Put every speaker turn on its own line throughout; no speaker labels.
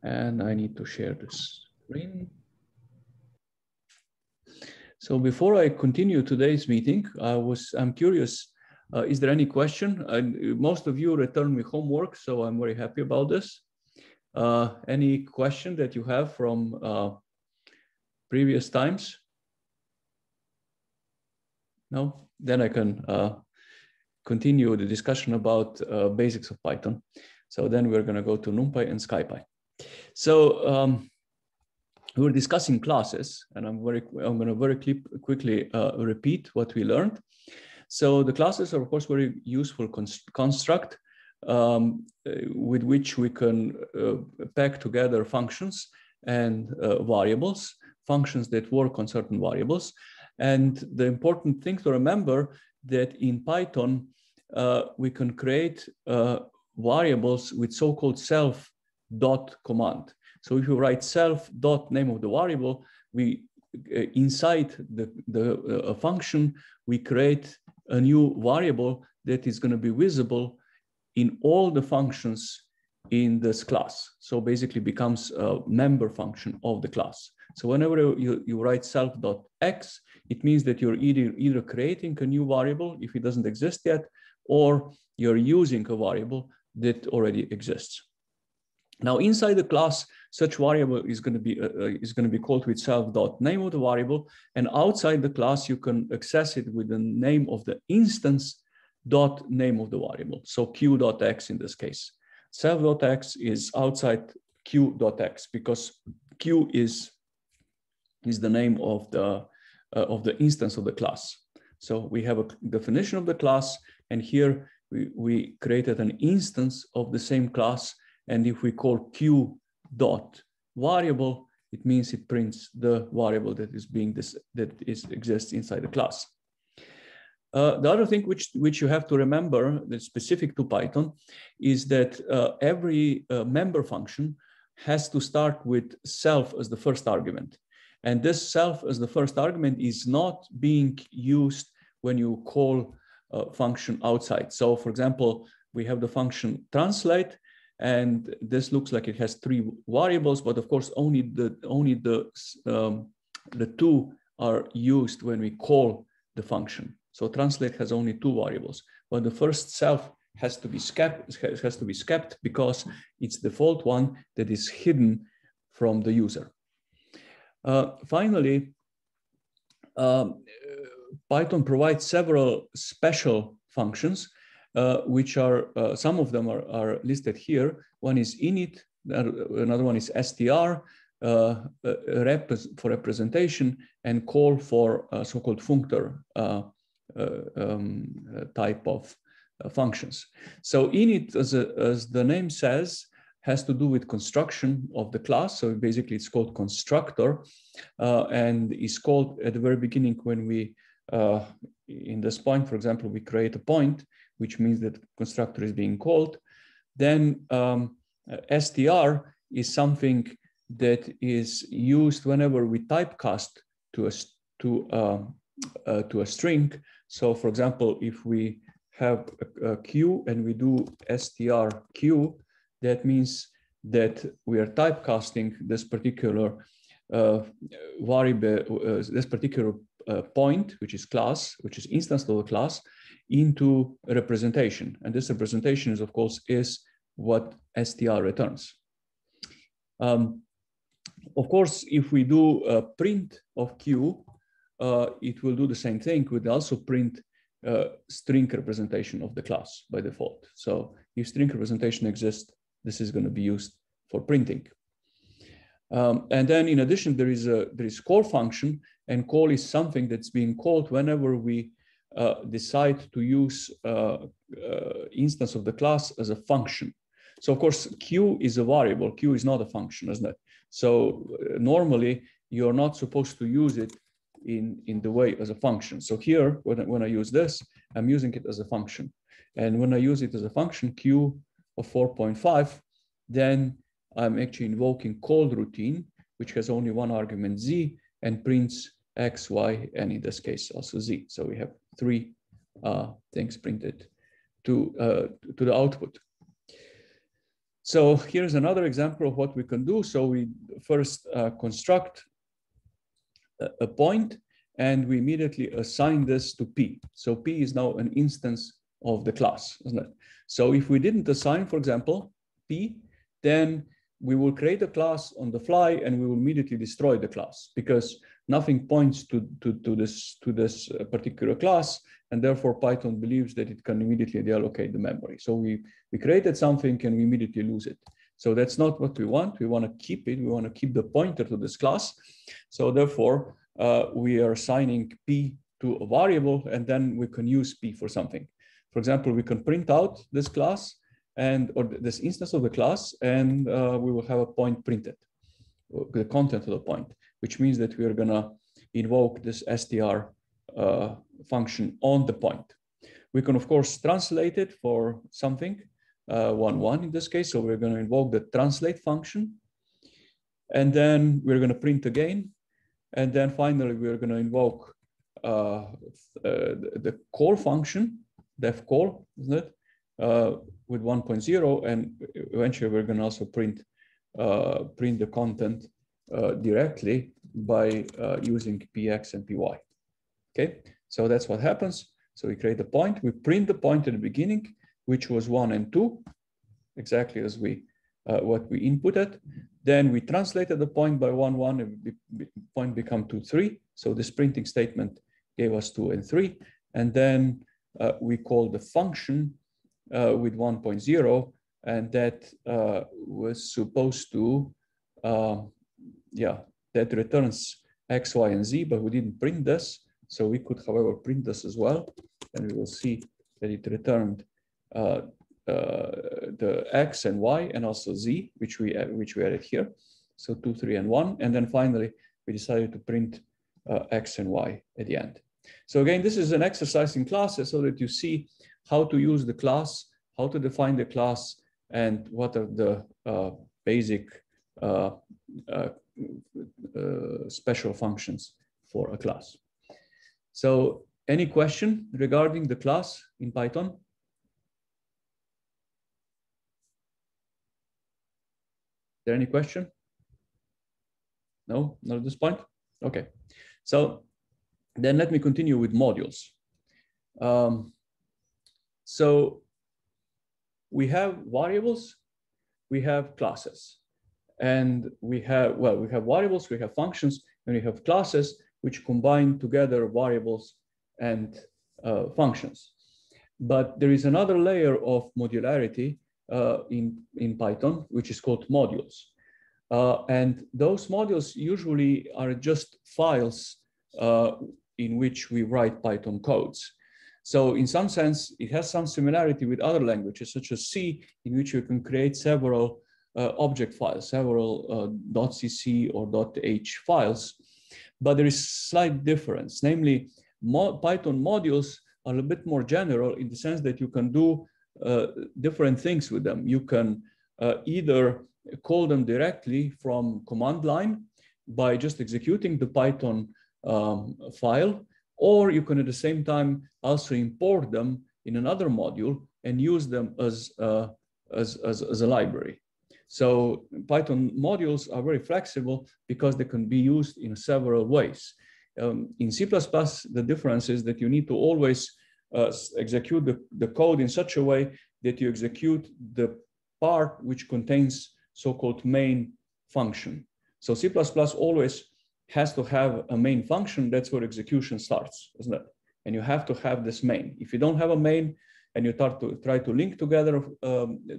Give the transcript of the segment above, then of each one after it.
And I need to share this screen. So before I continue today's meeting, I'm curious, is there any question? Most of you returned me homework, so I'm very happy about this. Any question that you have from previous times? No? Then I can continue the discussion about basics of Python. So then we're going to go to Numpy and SciPy. So we were discussing classes, and I'm going to very quickly repeat what we learned. So the classes are, of course, very useful construct with which we can pack together functions and variables, functions that work on certain variables. And the important thing to remember that in Python, we can create variables with so-called self dot command. So if you write self dot name of the variable, we inside the function, we create a new variable that is going to be visible in all the functions in this class. So basically becomes a member function of the class. So whenever you write self.x, it means that you're either creating a new variable if it doesn't exist yet, or you're using a variable that already exists. Now inside the class, such variable is going to be called with self.name of the variable, and outside the class you can access it with the name of the instance dot name of the variable. So q.x in this case. Self.x is outside q.x because q is the name of the instance of the class. So we have a definition of the class, and here we created an instance of the same class. And if we call q dot variable, it means it prints the variable that exists inside the class. The other thing which you have to remember that's specific to Python is that every member function has to start with self as the first argument. And this self as the first argument is not being used when you call a function outside. So for example, we have the function translate, and this looks like it has 3 variables, but of course only the two are used when we call the function. So translate has only 2 variables, but the first self has to be skipped because it's the default one that is hidden from the user. Finally, Python provides several special functions, which are, some of them are listed here. One is init, another one is str, rep for representation, and call for so-called functor type of functions. So init, as the name says, has to do with construction of the class. So basically it's called constructor, and is called at the very beginning when we, in this point, for example, we create a point, which means that constructor is being called. Then str is something that is used whenever we typecast to a string. So for example, if we have a q and we do strq, that means that we are typecasting this particular variable, this particular point, which is class, which is instance of the class, into a representation. And this representation is, of course, is what str returns. Of course, if we do a print of q, it will do the same thing. It would also print string representation of the class by default. So if string representation exists, this is going to be used for printing. And then in addition, there is call function, and call is something that's being called whenever we decide to use instance of the class as a function. So of course, q is a variable, q is not a function, isn't it? So normally you're not supposed to use it in the way as a function. So here, when I use this, I'm using it as a function. And when I use it as a function, q of 4.5, then I'm actually invoking call routine, which has only one argument z, and prints x, y, and in this case also z. So we have 3 things printed to the output. So here's another example of what we can do. So we first construct a point, and we immediately assign this to P. So P is now an instance of the class, isn't it? So if we didn't assign, for example, P, then we will create a class on the fly and we will immediately destroy the class because nothing points to this particular class, and therefore Python believes that it can immediately deallocate the memory. So we created something and we immediately lose it. So that's not what we want. We want to keep it. We want to keep the pointer to this class. So therefore, we are assigning P to a variable, and then we can use P for something. For example, we can print out this class or this instance of the class, and we will have a point printed, the content of the point, which means that we are going to invoke this str function on the point. We can, of course, translate it for something, 1 in this case. So we're going to invoke the translate function, and then we're going to print again. And then finally, we're going to invoke the call function, def call, isn't it, with 1.0. And eventually, we're going to also print the content directly by using px and py. Okay, so that's what happens. So we create a point. We print the point at the beginning, which was 1 and 2, exactly as what we inputted. Then we translated the point by 1, 1, and the point become 2, 3. So this printing statement gave us 2 and 3. And then we called the function with 1.0, and that was supposed to, that returns X, Y, and Z, but we didn't print this. So we could, however, print this as well. And we will see that it returned the X and Y and also Z, which we added here. So 2, 3, and 1. And then finally, we decided to print X and Y at the end. So again, this is an exercise in classes so that you see how to use the class, how to define the class, and what are the basic special functions for a class. So any question regarding the class in Python? Is there any question? No, not at this point? Okay. So then let me continue with modules. So we have variables, we have classes, and we have variables, we have functions, and we have classes which combine together variables and functions. But there is another layer of modularity in Python, which is called modules. And those modules usually are just files in which we write Python codes. So in some sense, it has some similarity with other languages, such as C, in which you can create several object files, several .cc or .h files. But there is slight difference. Namely, Python modules are a bit more general in the sense that you can do different things with them. You can either call them directly from command line by just executing the Python file, or you can at the same time also import them in another module and use them as a library. So Python modules are very flexible because they can be used in several ways. In C++, the difference is that you need to always execute the code in such a way that you execute the part which contains so-called main function. So C++ always has to have a main function. That's where execution starts, isn't it? And you have to have this main. If you don't have a main and you try to link together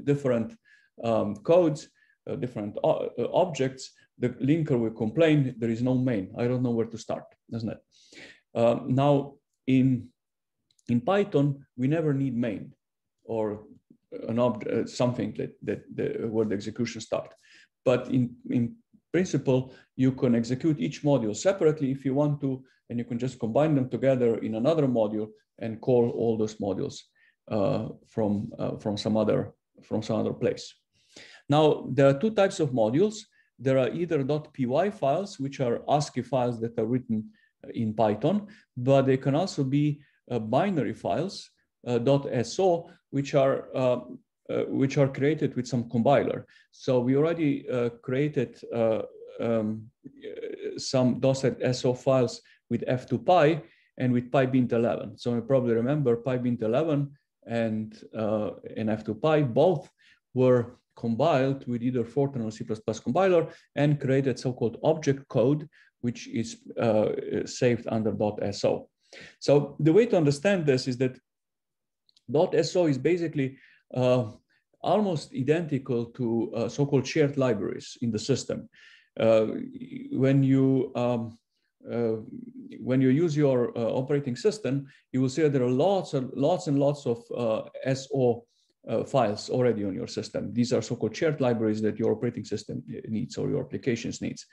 different codes, different objects, the linker will complain, there is no main. I don't know where to start, doesn't it? Now, in Python, we never need main or an object, something where the execution starts. But in principle, you can execute each module separately if you want to, and you can just combine them together in another module and call all those modules from some other place. Now, there are two types of modules. There are either .py files, which are ASCII files that are written in Python, but they can also be binary files, .so, which are which are created with some compiler. So we already created some .so files with f2py and with pybint11. So you probably remember pybint11 and f2py both were compiled with either Fortran or C++ compiler and created so-called object code, which is saved under .so. So the way to understand this is that .so is basically almost identical to so-called shared libraries in the system. When you use your operating system, you will see that there are lots and lots of SO files already on your system. These are so-called shared libraries that your operating system needs or your applications needs.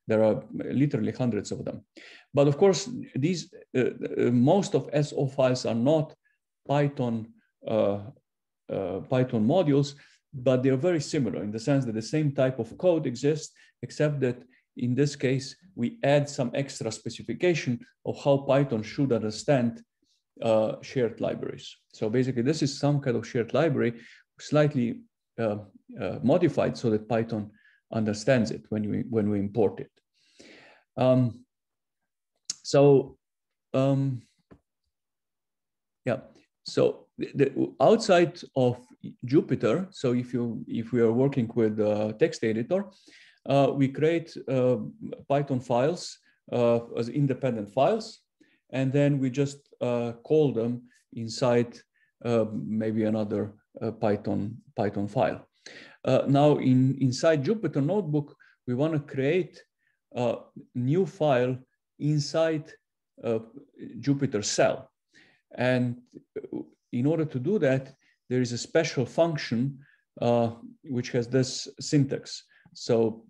There are literally hundreds of them. But of course, these most of SO files are not Python modules, but they are very similar in the sense that the same type of code exists, except that in this case, we add some extra specification of how Python should understand shared libraries. So basically, this is some kind of shared library, slightly modified so that Python understands it when we import it. Yeah. So the outside of Jupyter, so if we are working with text editor, we create Python files as independent files, and then we just call them inside maybe another Python file. Now inside Jupyter Notebook, we want to create a new file inside Jupyter cell. And in order to do that, there is a special function which has this syntax. So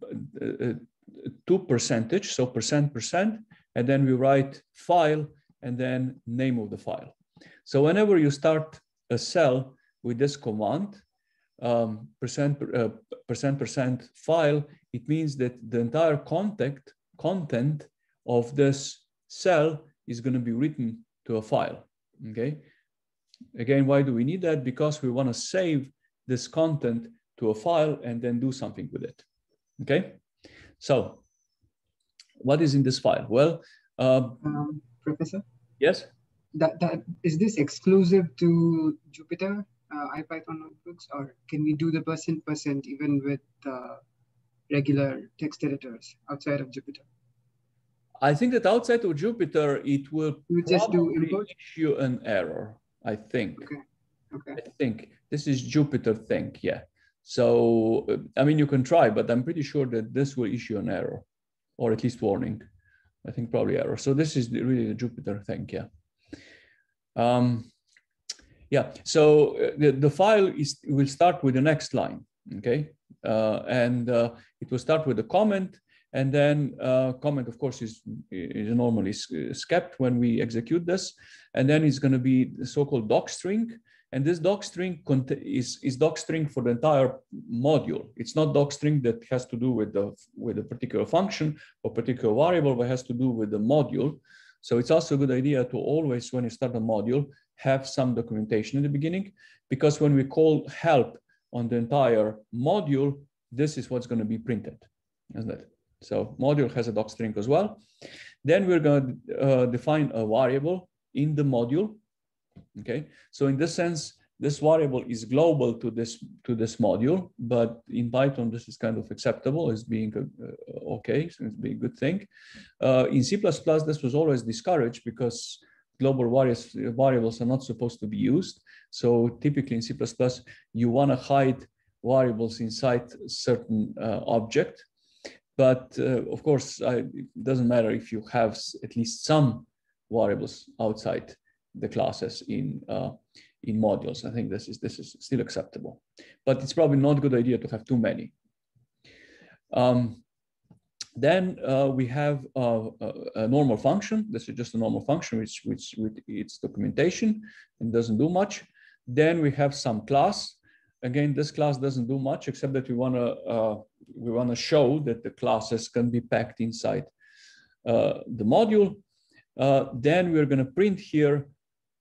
2%, so %, and then we write file and then name of the file. So whenever you start a cell with this command, %% file, it means that the entire content of this cell is going to be written to a file. Okay. Again, why do we need that? Because we want to save this content to a file and then do something with it. Okay. So what is in this file? Well,
Professor?
Yes?
Is this exclusive to Jupyter IPython notebooks, or can we do the % even with regular text editors outside of Jupyter?
I think that outside of Jupyter, it will
just do import?
issue an error, I think.
Okay. Okay.
I think this is Jupyter thing, yeah. So, I mean, you can try, but I'm pretty sure that this will issue an error, or at least warning. I think probably error. So this is really the Jupyter thing, yeah. Yeah, so the file will start with the next line, okay? It will start with a comment, and then comment, of course, is normally kept when we execute this. And then it's going to be the so-called docstring. And this docstring is docstring for the entire module. It's not docstring that has to do with a particular function or particular variable, but has to do with the module. So it's also a good idea to always, when you start a module, have some documentation in the beginning, because when we call help on the entire module, this is what's going to be printed, isn't it? So module has a docstring as well. Then we're going to define a variable in the module. Okay, so in this sense, this variable is global to this module, but in Python, this is kind of acceptable as being okay, so it's being a good thing. In C++, this was always discouraged because global variables are not supposed to be used. So typically in C++, you want to hide variables inside certain object. But of course, it doesn't matter if you have at least some variables outside the classes in modules. I think this is still acceptable, but it's probably not a good idea to have too many. Then we have a normal function. This is just a normal function which with its documentation and doesn't do much. Then we have some class. Again, this class doesn't do much except that we want to show that the classes can be packed inside the module. Then we're going to print here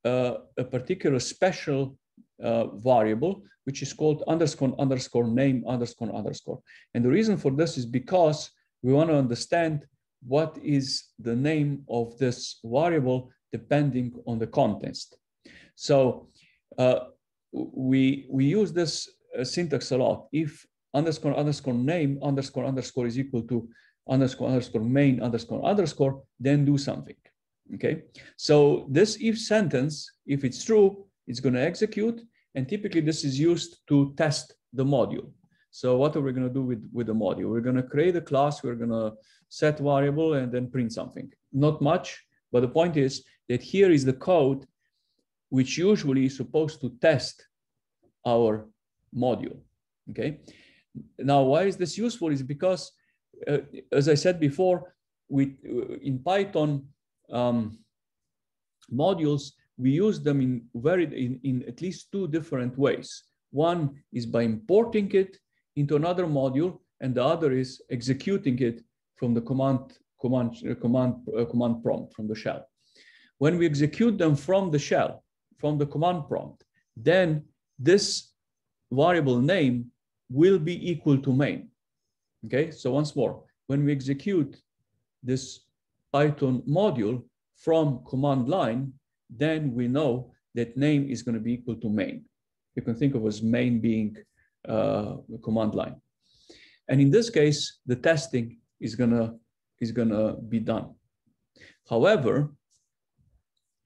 a particular special variable, which is called __name__. And the reason for this is because we want to understand what is the name of this variable depending on the context. So we use this syntax a lot. If __name__ is equal to __main__, then do something. Okay, so this if sentence, if it's true, it's going to execute, and typically this is used to test the module. So what are we going to do with the module? We're going to create a class, we're going to set variable, and then print something. Not much, but the point is that here is the code which usually is supposed to test our module. Okay, now why is this useful? Is because as I said before, in Python modules, we use them in at least two different ways. One is by importing it into another module, and the other is executing it from the command prompt, from the shell. When we execute them from the shell, from the command prompt, then this variable name will be equal to main. Okay, so once more, when we execute this Python module from command line, then we know that name is going to be equal to main. You can think of as main being the command line. And in this case, the testing is gonna be done. However,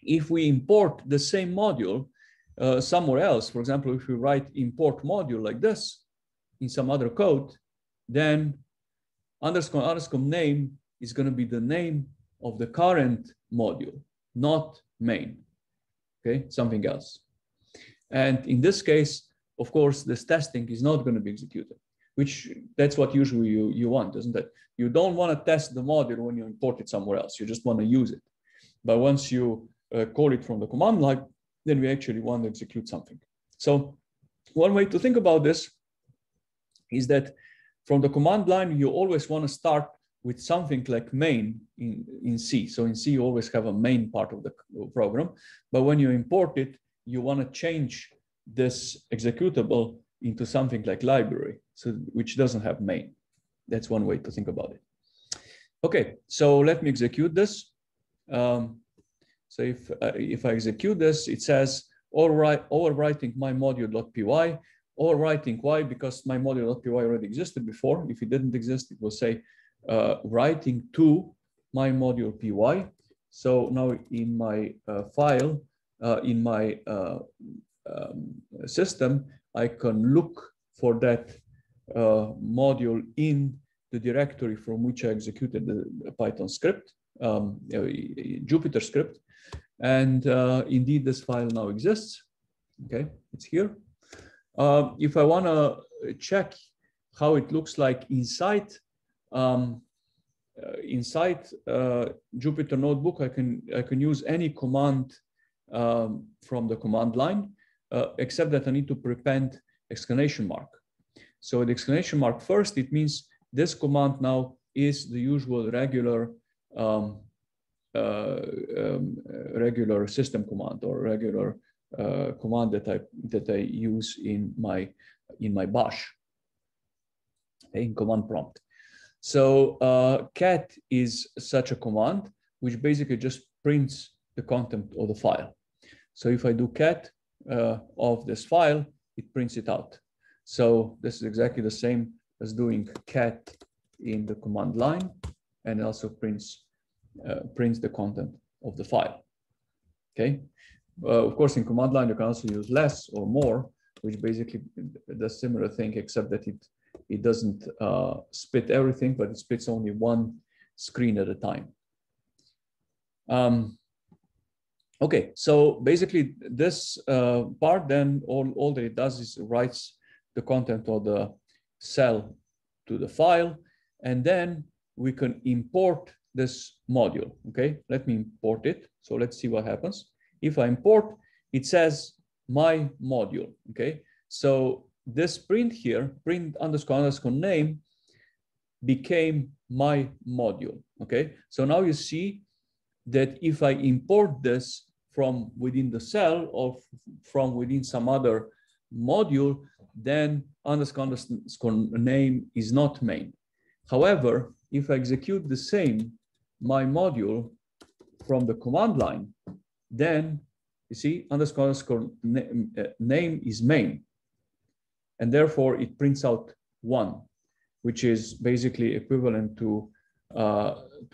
if we import the same module somewhere else, for example, if we write import module like this in some other code, then __ name is going to be the name of the current module, not main. Okay, something else. And in this case, of course, this testing is not going to be executed, which that's what usually you want, isn't it? You don't want to test the module when you import it somewhere else. You just want to use it. But once you call it from the command line, then we actually want to execute something. So one way to think about this is that from the command line, you always want to start with something like main in C. So in C, you always have a main part of the program. But when you import it, you want to change this executable into something like library, so which doesn't have main. That's one way to think about it. Okay, so let me execute this. So if I execute this, it says, all right, overwriting my module.py, overwriting why? Because my module.py already existed before. If it didn't exist, it will say writing to my module py. So now in my file, in my system, I can look for that module in the directory from which I executed the Python script, Jupyter script. And indeed, this file now exists. Okay, it's here. If I want to check how it looks like inside Jupyter Notebook, I can use any command from the command line, except that I need to prepend exclamation mark. So the exclamation mark first, it means this command now is the usual regular regular system command, or regular command that I use in my bash, in command prompt. So cat is such a command which basically just prints the content of the file. So if I do cat of this file, it prints it out. So this is exactly the same as doing cat in the command line, and also prints the content of the file. Okay. Of course, in command line, you can also use less or more, which basically does similar thing, except that it doesn't split everything, but it splits only one screen at a time. Okay, so basically this part, then all that it does is writes the content of the cell to the file, and then we can import this module. Okay, let me import it. So let's see what happens. If I import, it says my module. Okay, so this print here, print __ name, became my module. Okay, so now you see that if I import this from within the cell or from within some other module, then underscore name is not main. However, if I execute the same my module from the command line, then you see underscore name is main. And therefore it prints out 1, which is basically equivalent to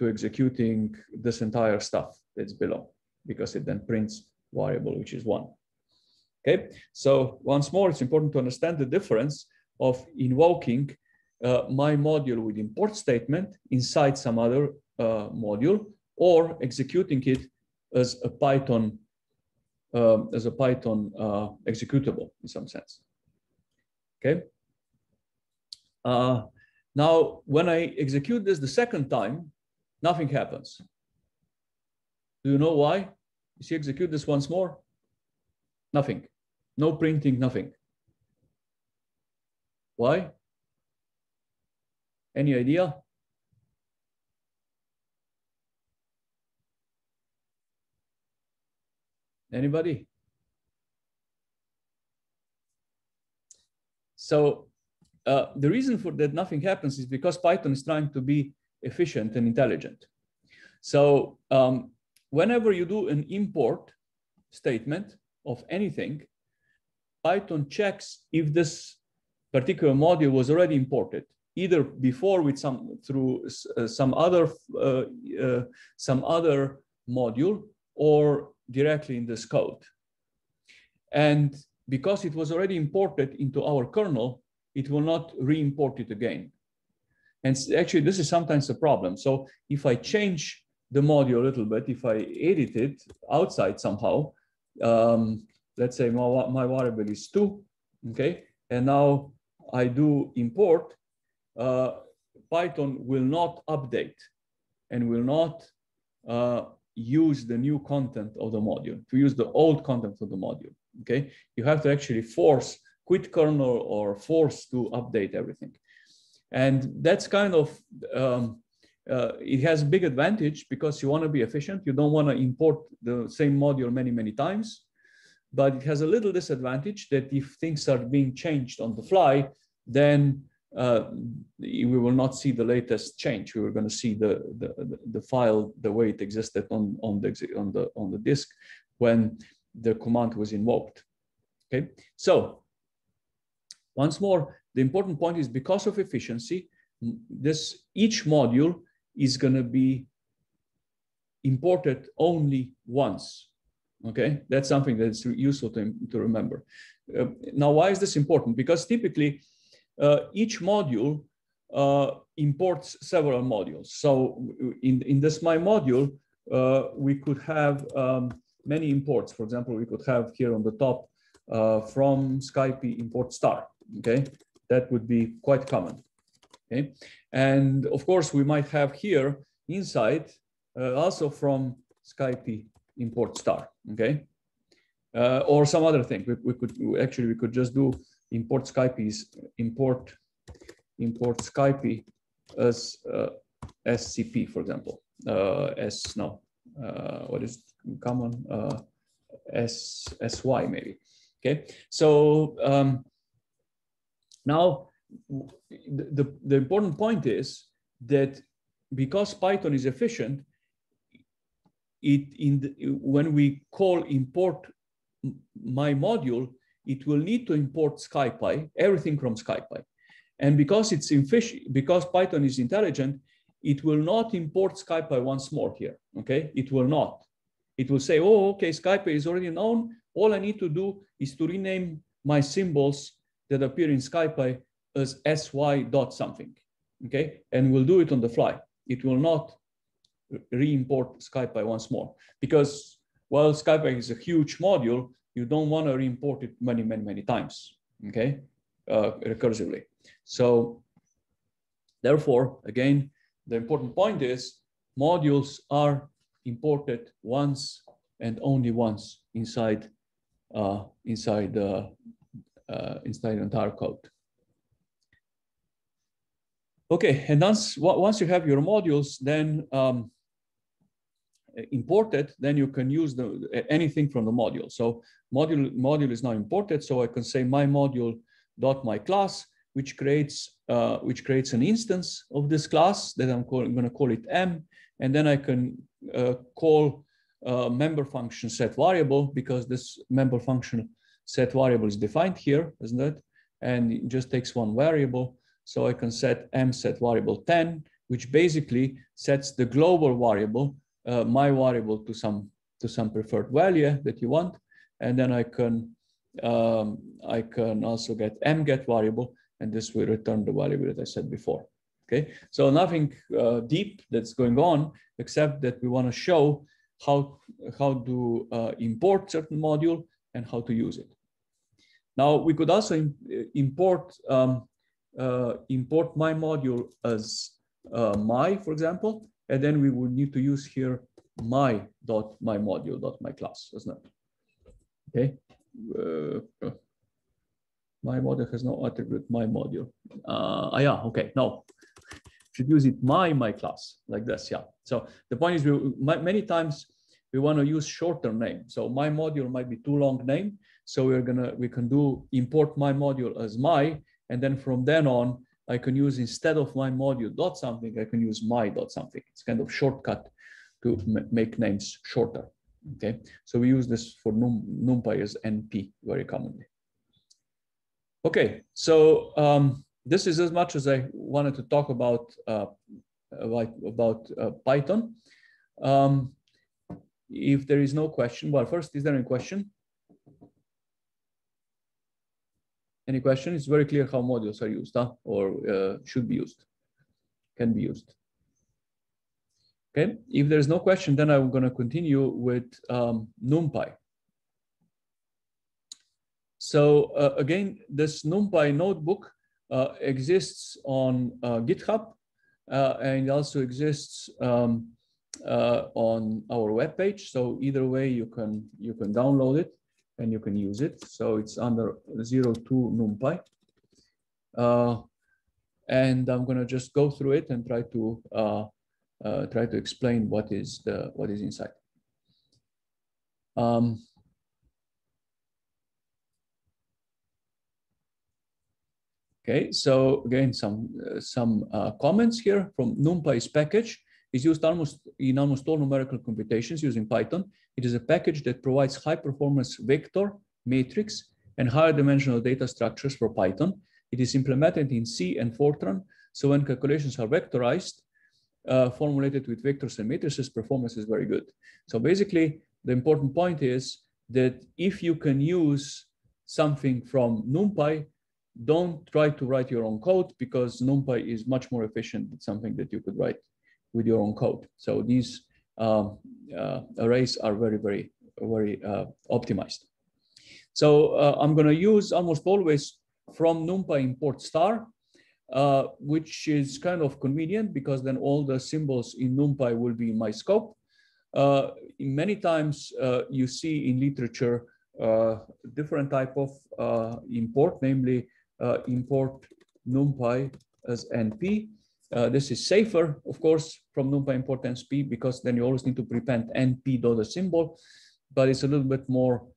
executing this entire stuff that's below, because it then prints variable, which is 1. Okay, so once more, it's important to understand the difference of invoking my module with import statement inside some other module, or executing it as a Python executable in some sense. Okay. Now, when I execute this the second time, nothing happens. Do you know why? You see, execute this once more, nothing. No printing, nothing. Why? Any idea? Anybody? So the reason for that nothing happens is because Python is trying to be efficient and intelligent. So whenever you do an import statement of anything, Python checks if this particular module was already imported, either before with through some other module, or directly in this code. And because it was already imported into our kernel, it will not re-import it again. And actually, this is sometimes a problem. So if I change the module a little bit, if I edit it outside somehow, let's say my variable is 2, okay? And now I do import, Python will not update and will not use the new content of the module, to use the old content of the module, okay? You have to actually quit kernel or force to update everything. And that's kind of, it has a big advantage because you want to be efficient. You don't want to import the same module many, many times. But it has a little disadvantage that if things are being changed on the fly, then we will not see the latest change. We were going to see the file the way it existed on the disk when the command was invoked. Okay, so once more, the important point is because of efficiency, each module is going to be imported only once. Okay, that's something that's useful to remember. Now, why is this important? Because typically, each module imports several modules. So in this my module, we could have many imports. For example, we could have here on the top from Skype import star. Okay, that would be quite common. Okay, and of course, we might have here inside also from Skype import star. Okay, or some other thing. We could just do import Skype as SCP, for example. What is common? SY maybe. Okay, so now the important point is that because Python is efficient, when we call import my module, it will need to import SkyPy, everything from SkyPy. And because because Python is intelligent, it will not import SkyPy once more here, okay? It will not. It will say, oh, okay, SkyPy is already known. All I need to do is to rename my symbols that appear in SkyPy as sy dot something, okay? And we'll do it on the fly. It will not re-import SkyPy once more because, well, SkyPy is a huge module. You don't want to re-import it many, many, many times, okay, recursively. So therefore, again, the important point is modules are imported once and only once inside the entire code. Okay, and once you have your modules, then imported, then you can use anything from the module. So module is now imported, so I can say my module dot my class, which creates an instance of this class that I'm going to call it M, and then I can call member function set variable, because this member function set variable is defined here, isn't it? And it just takes one variable. So I can set M set variable 10, which basically sets the global variable, my variable, to some preferred value that you want, and then I can also get mget variable, and this will return the value that I said before. Okay, so nothing deep that's going on, except that we want to show how to import certain module and how to use it. Now we could also import my module as my, for example, and then we would need to use here my class, isn't it? Okay. My module has no attribute, my module. Yeah, okay, no. Should use it my class, like this, yeah. So the point is, many times we want to use shorter name. So my module might be too long name. So we can do import my module as my, and then from then on, I can use, instead of my module dot something, I can use my dot something. It's kind of shortcut to make names shorter. Okay, so we use this for NumPy as NP very commonly. Okay, so this is as much as I wanted to talk about Python. If there is no question, well, first, is there any question? Any question? It's very clear how modules are used, huh? Or should be used, can be used. Okay, if there's no question, then I'm going to continue with NumPy. So again, this NumPy notebook exists on GitHub, and also exists on our webpage. So either way, you can download it and you can use it. So it's under 02 NumPy. And I'm going to just go through it and try to explain what is inside. Okay, so again, some comments here from NumPy's package is used in almost all numerical computations using Python. It is a package that provides high performance vector, matrix, and higher dimensional data structures for Python. It is implemented in C and Fortran. So when calculations are vectorized, formulated with vectors and matrices, performance is very good. So basically, the important point is that if you can use something from NumPy, don't try to write your own code, because NumPy is much more efficient than something that you could write with your own code. So these arrays are very, very, very optimized. So I'm going to use almost always from NumPy import star, which is kind of convenient, because then all the symbols in NumPy will be in my scope. Many times you see in literature different type of import, namely import NumPy as NP. This is safer, of course, from NumPy import NP, because then you always need to prepend NP dot a symbol, but it's a little bit more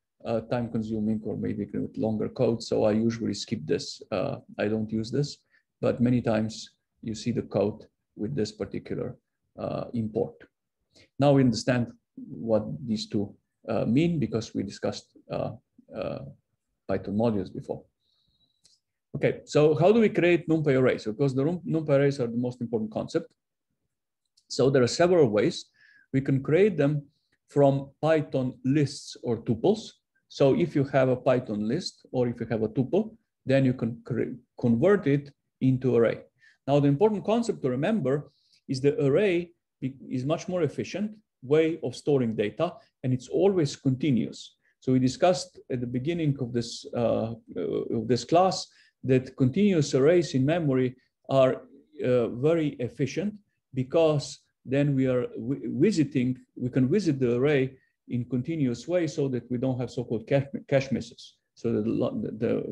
time consuming, or maybe with longer code. So I usually skip this. I don't use this, but many times you see the code with this particular import. Now we understand what these two mean, because we discussed Python modules before. Okay, so how do we create NumPy arrays? Because the NumPy arrays are the most important concept. So there are several ways. We can create them from Python lists or tuples. So if you have a Python list, or if you have a tuple, then you can convert it into array. Now, the important concept to remember is the array is much more efficient way of storing data, and it's always continuous. So we discussed at the beginning of this class that continuous arrays in memory are very efficient, because then we can visit the array in continuous way, so that we don't have so-called cache misses. So that the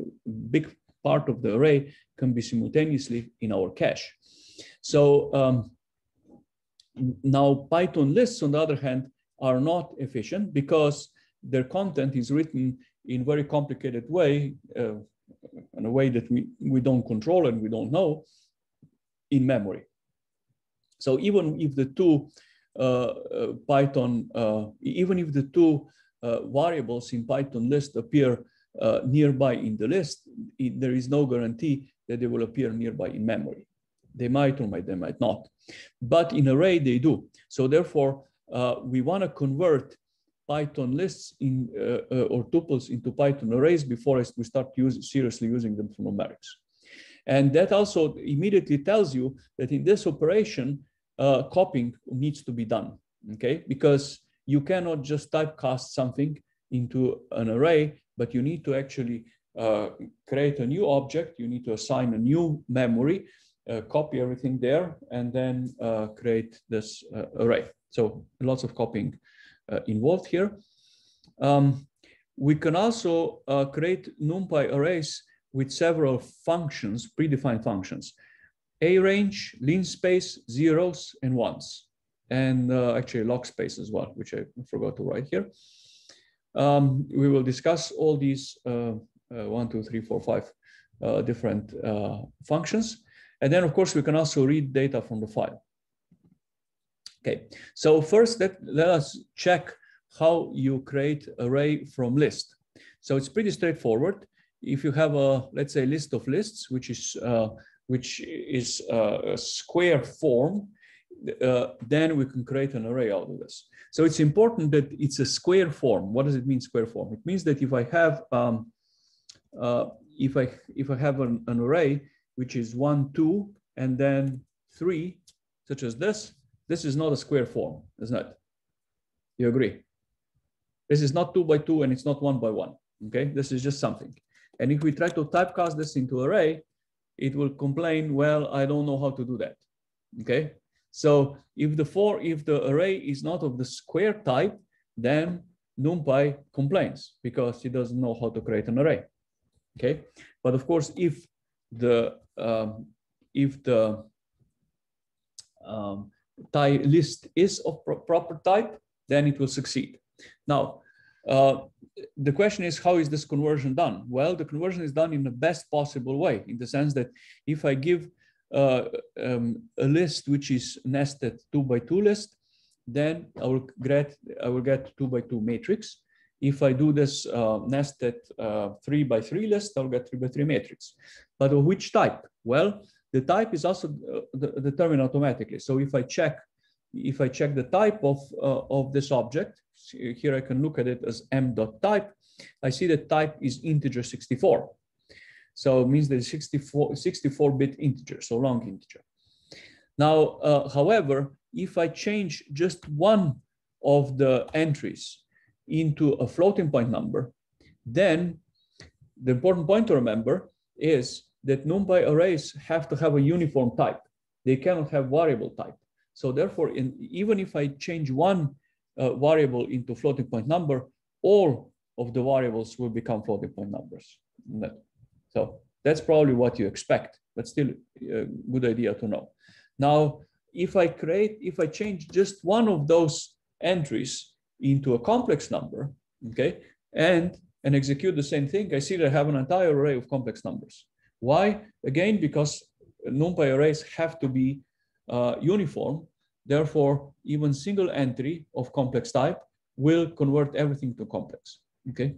big part of the array can be simultaneously in our cache. So now Python lists, on the other hand, are not efficient because their content is written in very complicated way, in a way that we don't control and we don't know, in memory. So even if the two variables in Python list appear nearby in the list, there is no guarantee that they will appear nearby in memory. They might or they might not, but in array they do. So therefore, we want to convert Python lists or tuples into Python arrays before we start seriously using them for numerics. And that also immediately tells you that in this operation, copying needs to be done, okay? Because you cannot just typecast something into an array, but you need to actually create a new object. You need to assign a new memory, copy everything there, and then create this array. So lots of copying involved here. We can also create NumPy arrays with several functions, predefined functions: arange, linspace, zeros, and ones, and actually log space as well, which I forgot to write here. We will discuss all these 1, 2, 3, 4, 5 different functions. And then, of course, we can also read data from the file. Okay, so first let us check how you create array from list. So it's pretty straightforward. If you have a, let's say, list of lists, which is a square form, then we can create an array out of this. So it's important that it's a square form. What does it mean, square form? It means that if I have an array which is 1, 2, and then 3, such as this is not a square form, isn't it? You agree? This is not 2 by 2 and it's not 1 by 1. Okay, this is just something. And if we try to typecast this into array, it will complain, well, I don't know how to do that. Okay, so if the array is not of the square type, then NumPy complains because it doesn't know how to create an array. Okay, but of course, if the list is of proper type, then it will succeed. Now, the question is, how is this conversion done? Well, the conversion is done in the best possible way, in the sense that if I give a list which is nested 2 by 2 list, then I will get 2 by 2 matrix. If I do this nested 3 by 3 list, I'll get 3 by 3 matrix. But of which type? Well, the type is also determined automatically. So if I check the type of this object, here I can look at it as m.type. I see that type is integer 64. So it means that it's 64-bit integer, so long integer. Now, however, if I change just one of the entries into a floating point number, then the important point to remember is that NumPy arrays have to have a uniform type. They cannot have variable type. So therefore, even if I change one variable into floating point number, all of the variables will become floating point numbers. So that's probably what you expect, but still a good idea to know. Now, if I change just one of those entries into a complex number, okay, and execute the same thing, I see that I have an entire array of complex numbers. Why? Again, because NumPy arrays have to be uniform. Therefore, even single entry of complex type will convert everything to complex. Okay,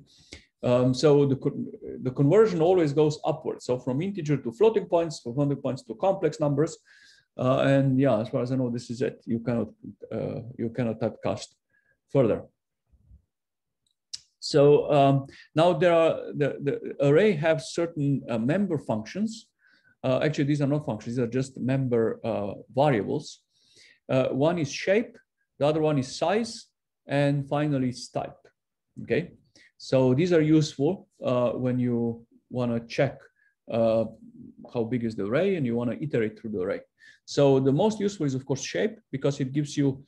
so the conversion always goes upwards. So from integer to floating points, from floating points to complex numbers, and yeah, as far as I know, this is it. You cannot typecast further. So now there are the array have certain member functions. Actually, these are not functions; these are just member variables. One is shape, the other one is size, and finally it's type. Okay, so these are useful when you want to check how big is the array and you want to iterate through the array. So the most useful is of course shape, because it gives you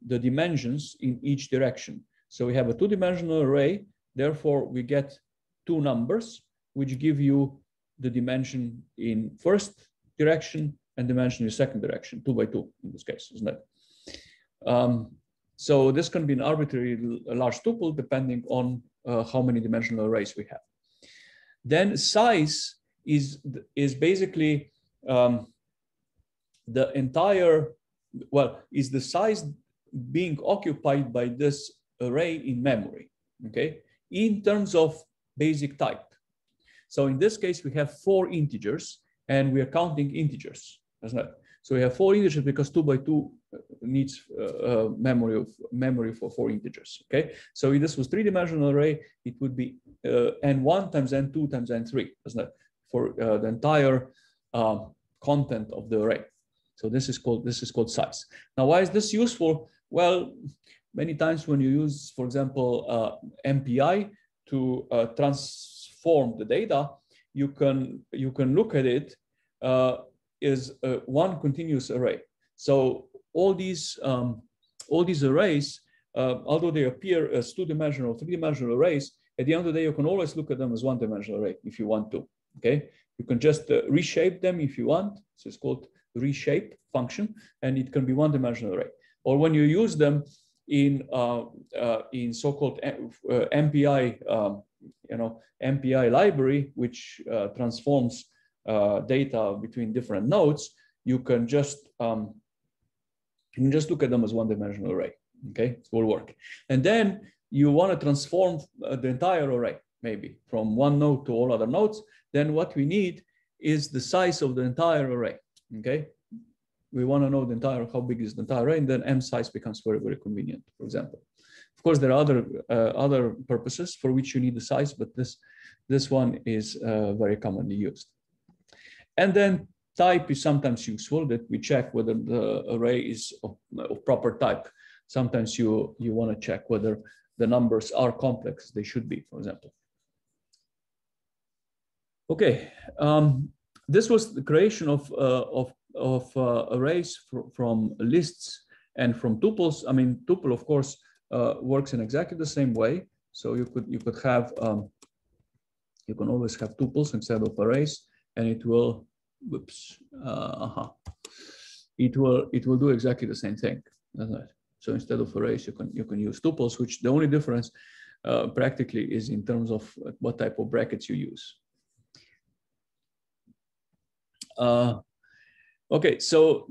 the dimensions in each direction. So we have a 2-dimensional array, therefore we get 2 numbers which give you the dimension in first direction and dimension in second direction, 2 by 2 in this case, isn't it? So this can be an arbitrary large tuple depending on how many dimensional arrays we have. Then size is basically the entire, well, is the size being occupied by this array in memory, okay, in terms of basic type. So in this case, we have 4 integers and we are counting integers, isn't it? So we have 4 integers because 2 by 2 needs memory for 4 integers, okay? So if this was 3-dimensional array, it would be n1 times n2 times n3, isn't it? For the entire content of the array. So this is called size. Now, why is this useful? Well, many times when you use, for example, MPI to transform the data, you can look at it as one continuous array. So all these arrays, although they appear as 2-dimensional, 3-dimensional arrays, at the end of the day, you can always look at them as 1-dimensional array if you want to. Okay, you can just reshape them if you want. So it's called Reshape Function, and it can be 1-dimensional array. Or when you use them in so-called MPI, MPI library, which transforms data between different nodes, you can just look at them as 1-dimensional array. Okay, it will work. And then you want to transform the entire array, maybe from one node to all other nodes. Then what we need is the size of the entire array. Okay, we want to know how big is the entire array, and then M size becomes very, very convenient, for example. Of course, there are other purposes for which you need the size, but this one is very commonly used. And then type is sometimes useful, that we check whether the array is of proper type. Sometimes you want to check whether the numbers are complex. They should be, for example. Okay, this was the creation of arrays from lists and from tuples. I mean, tuple, of course, works in exactly the same way. So you could have you can always have tuples instead of arrays, and it will, it will do exactly the same thing. So instead of arrays, you can use tuples, which the only difference practically is in terms of what type of brackets you use. Okay, so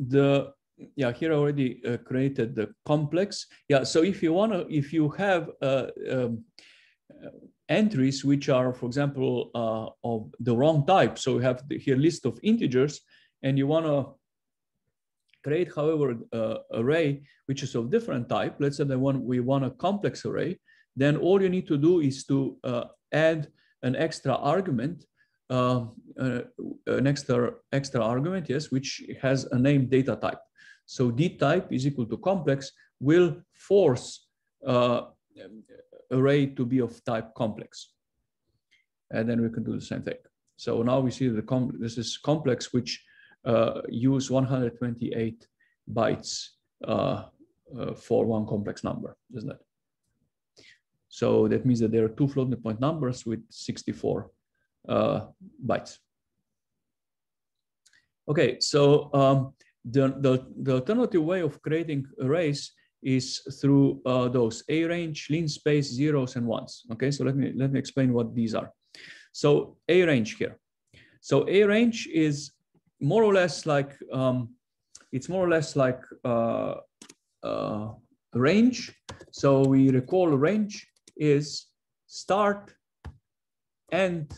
here I already created the complex. Yeah, so if you have entries which are, for example, of the wrong type, so you have here list of integers, and you want to create, however, array which is of different type. Let's say that we want a complex array. Then all you need to do is to add an extra argument. An extra argument, yes, which has a named data type. So D type is equal to complex will force array to be of type complex, and then we can do the same thing. So now we see this is complex, which use 128 bytes for one complex number, isn't it? So that means that there are 2 floating point numbers with 64 bytes. Okay, so the alternative way of creating arrays is through those A range, linspace, zeros, and ones. Okay, so let me explain what these are. So A range here. So A range is more or less like range. So we recall range is start, end,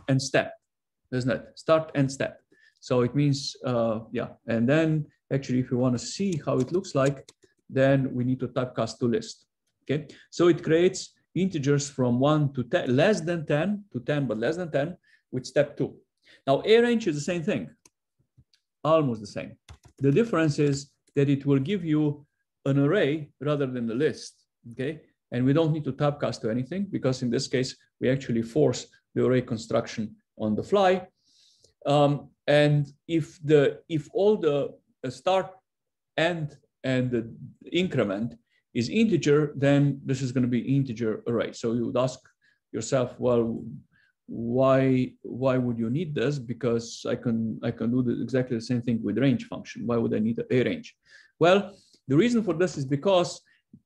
and step, isn't it? Start and step. So it means, yeah. And then actually, if you want to see how it looks like, then we need to typecast to list. Okay. So it creates integers from 1 to 10, less than 10 to 10, but less than 10 with step 2. Now, A range is the same thing, almost the same. The difference is that it will give you an array rather than a list. Okay. And we don't need to typecast to anything, because in this case, we actually force the array construction on the fly. And if all the start, end, and the increment is integer, then this is going to be integer array. So you would ask yourself, well, why would you need this? Because I can do exactly the same thing with range function. Why would I need a range? Well, The reason for this is because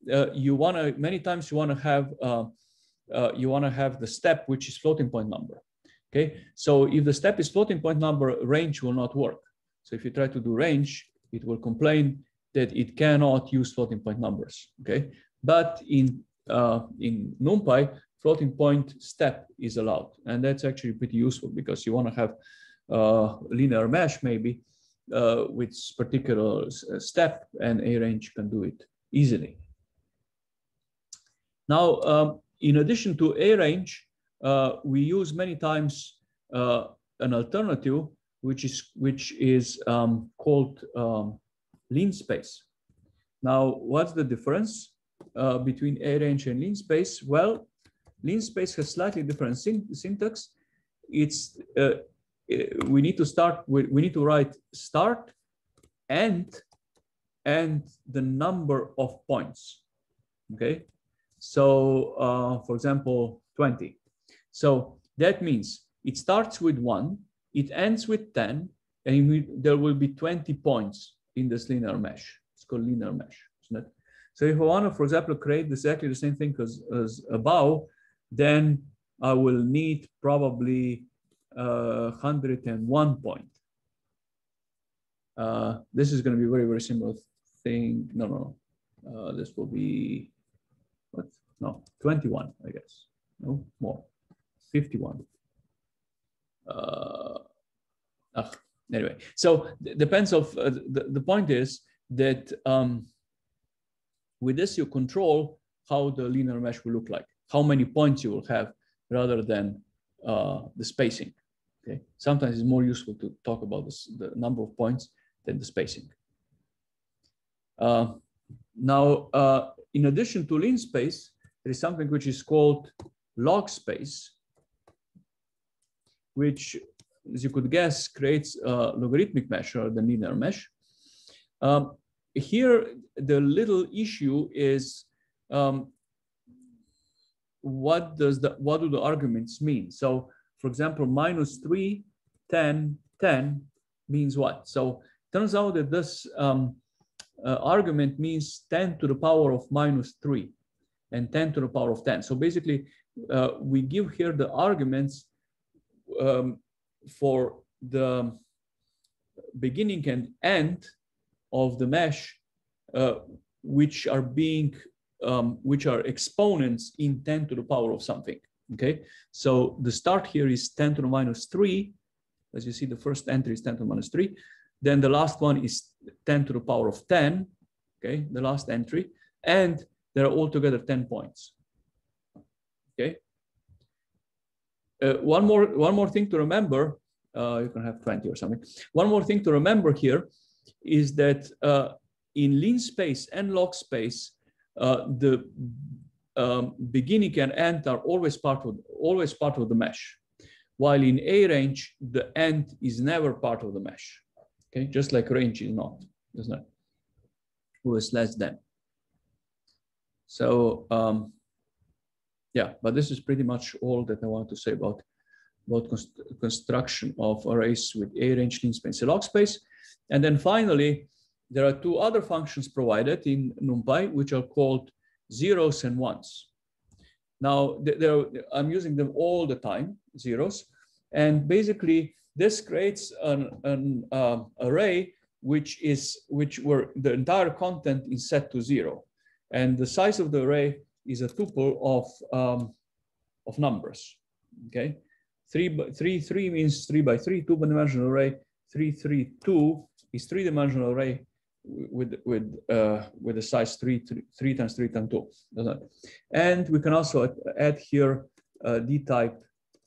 many times you want to have the step which is floating point number. Okay, so if the step is floating point number, range will not work. So if you try to do range, it will complain that it cannot use floating point numbers. Okay, but in NumPy, floating point step is allowed, and that's actually pretty useful because you want to have linear mesh maybe with particular step, and arange can do it easily. Now, in addition to arange, we use many times an alternative which is called linspace. Now, what's the difference between arange and linspace? Well, linspace has slightly different syntax. It's we need to write start and the number of points. Okay, so for example 20. So that means it starts with 1, it ends with 10, and there will be 20 points in this linear mesh. It's called linear mesh, isn't it? So if I want to, for example, create exactly the same thing as above, then I will need probably 101 point. This is going to be very, very similar thing. No. This will be, what? No, 21, I guess. No, more. 51. Anyway, so depends of, the point is that with this you control how the linear mesh will look like, how many points you will have rather than the spacing. Okay, sometimes it's more useful to talk about the number of points than the spacing. Now, in addition to linspace, there is something which is called log space, which, as you could guess, creates a logarithmic mesh or the linear mesh. Here, the little issue is what do the arguments mean? So, for example, -3, 10, 10 means what? So, it turns out that this argument means 10 to the power of -3 and 10 to the power of 10. So basically, we give here the arguments for the beginning and end of the mesh, which are exponents in 10 to the power of something. Okay, so the start here is 10 to the -3. As you see, the first entry is 10 to the -3. Then the last one is 10 to the power of 10. Okay, the last entry, and there are altogether 10 points. Okay. One more thing to remember. You can have 20 or something. One more thing to remember here is that in linspace and log space, the beginning and end are always part of the mesh, while in arange the end is never part of the mesh. Okay, just like range is not, isn't it? Always less than. So yeah, but this is pretty much all that I want to say about construction of arrays with arange, linspace, and log space. And then finally, there are two other functions provided in NumPy, which are called zeros and ones. Now, I'm using them all the time, zeros. And basically, this creates an array where the entire content is set to 0. And the size of the array is a tuple of numbers. Okay, 3 means 3 by 3, 2-dimensional array. 3, 3, 2 is 3-dimensional array with a size 3 times 3 times 2. And we can also add here D type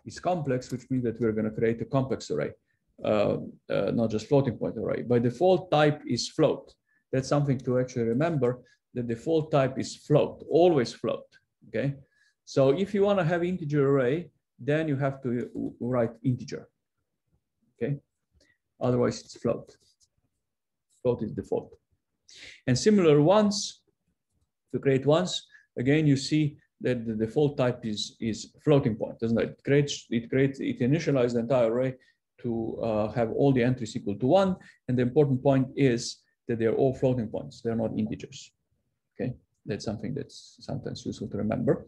is complex, which means that we're going to create a complex array, not just floating point array. By default, type is float. That's something to actually remember. The default type is float, always float. Okay, so if you want to have integer array, then you have to write integer. Okay, otherwise it's float. Float is default. And similar ones, to create ones, again you see that the default type is floating point, doesn't it? It initializes the entire array to have all the entries equal to 1. And the important point is that they're all floating points. They're not integers. Okay, that's something that's sometimes useful to remember.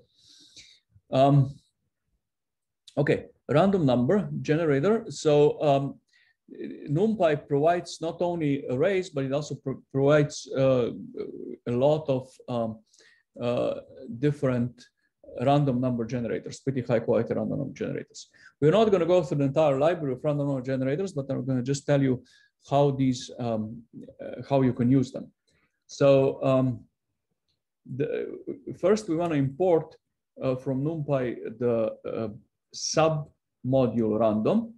Okay, random number generator. So Numpy provides not only arrays, but it also provides a lot of different random number generators, pretty high quality random number generators. We're not going to go through the entire library of random number generators, but I'm going to just tell you how these, how you can use them. So first we want to import from Numpy the sub module random,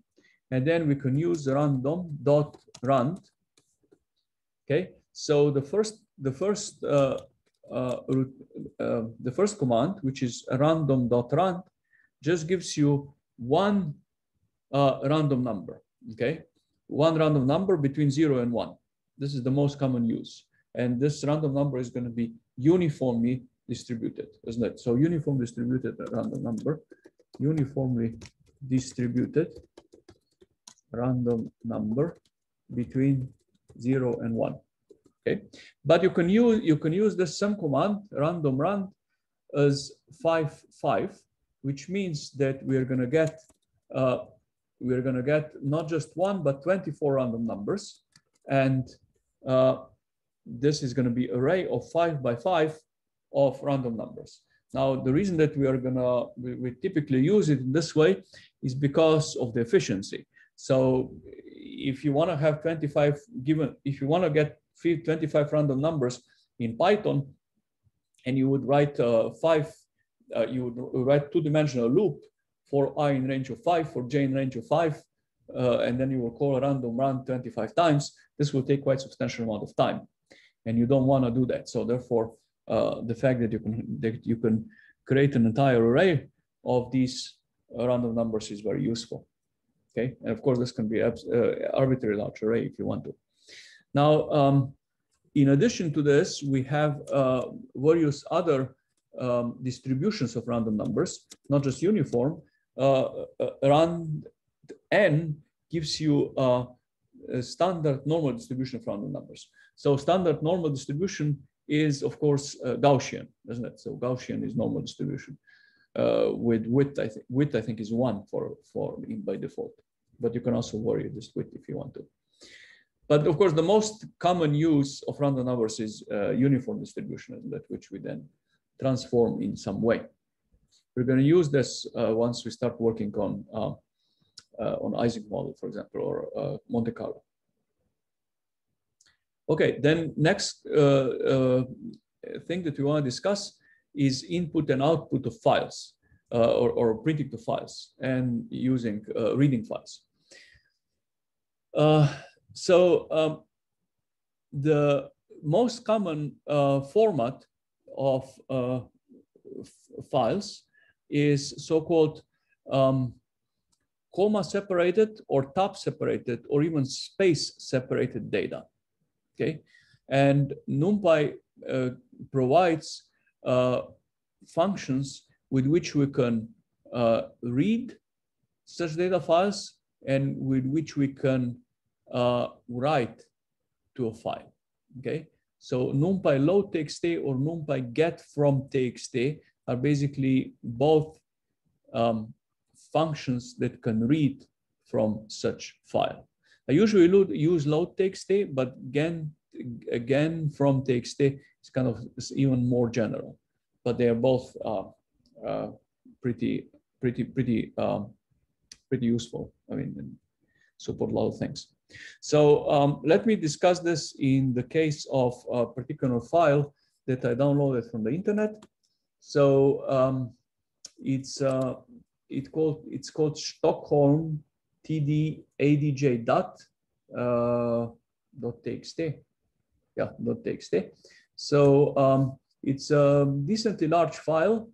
and then we can use random.rand. Okay, so the first command, which is random.rand, just gives you one random number. Okay, one random number between 0 and 1. This is the most common use, and this random number is going to be uniformly distributed, isn't it? So uniformly distributed random number, uniformly distributed random number between 0 and 1. Okay, but you can use the sum command random rand as 5, which means that we're going to get not just 1 but 24 random numbers, and this is going to be an array of 5 by 5 of random numbers. Now, the reason that we typically use it in this way is because of the efficiency. So if you want to have 25 given, if you want to get 25 random numbers in Python, and you would write you would write two-dimensional loop for I in range of 5, for j in range of 5, and then you will call random rand 25 times. This will take quite a substantial amount of time, and you don't want to do that. So therefore, the fact that you can create an entire array of these random numbers is very useful. Okay, and of course this can be arbitrary large array if you want to. Now, in addition to this, we have various other distributions of random numbers, not just uniform. Rand n gives you a standard normal distribution of random numbers. So standard normal distribution is, of course, Gaussian, isn't it? So Gaussian is normal distribution with width. I think is 1 by default, but you can also vary this width if you want to. But of course, the most common use of random numbers is uniform distribution, isn't it? Which we then transform in some way. We're going to use this once we start working on Isaac model, for example, or Monte Carlo. Okay, then next thing that we want to discuss is input and output of files, or printing the files and using reading files. So the most common format of files is so-called comma separated or tab separated or even space separated data. Okay, and Numpy provides functions with which we can read such data files and with which we can write to a file. Okay, so Numpy load txt or Numpy get from txt are basically both functions that can read from such file. I usually use load txt, but again from txt is kind of even more general. But they are both pretty useful. I mean, support a lot of things. So let me discuss this in the case of a particular file that I downloaded from the internet. So it's called Stockholm td adj.txt. Yeah, .txt. So it's a decently large file.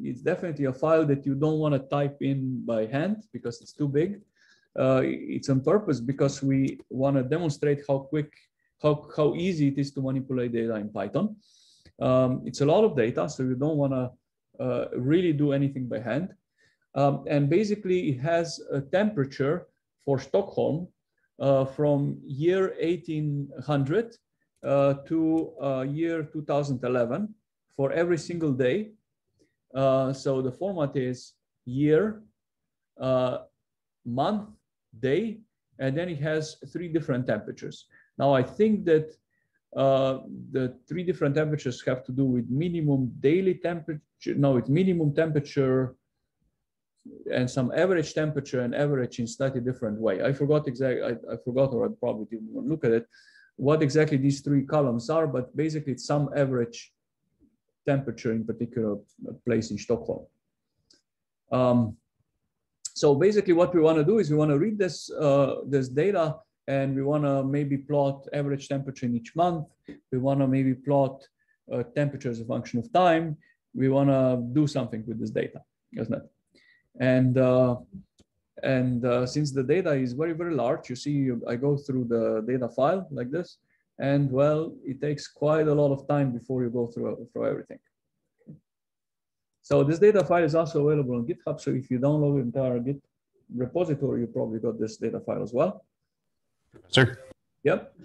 It's definitely a file that you don't want to type in by hand because it's too big. It's on purpose because we want to demonstrate how easy it is to manipulate data in Python. It's a lot of data, so you don't want to really do anything by hand. And basically, it has a temperature for Stockholm from year 1800 to year 2011 for every single day. So the format is year, month, day, and then it has 3 different temperatures. Now I think that the 3 different temperatures have to do with minimum daily temperature. No, it's minimum temperature and some average temperature and average in slightly different way. I forgot exactly. I forgot, or I probably didn't even look at it, what exactly these 3 columns are. But basically, it's some average temperature in particular place in Stockholm. So basically, what we want to do is we want to read this this data, and we want to maybe plot average temperature in each month. We want to maybe plot temperature as a function of time. We want to do something with this data, isn't it? And since the data is very, very large, you see, I go through the data file like this, and well, it takes quite a lot of time before you go through everything. So this data file is also available on GitHub. So if you download the entire Git repository, you probably got this data file as well.
Sir?
Yep.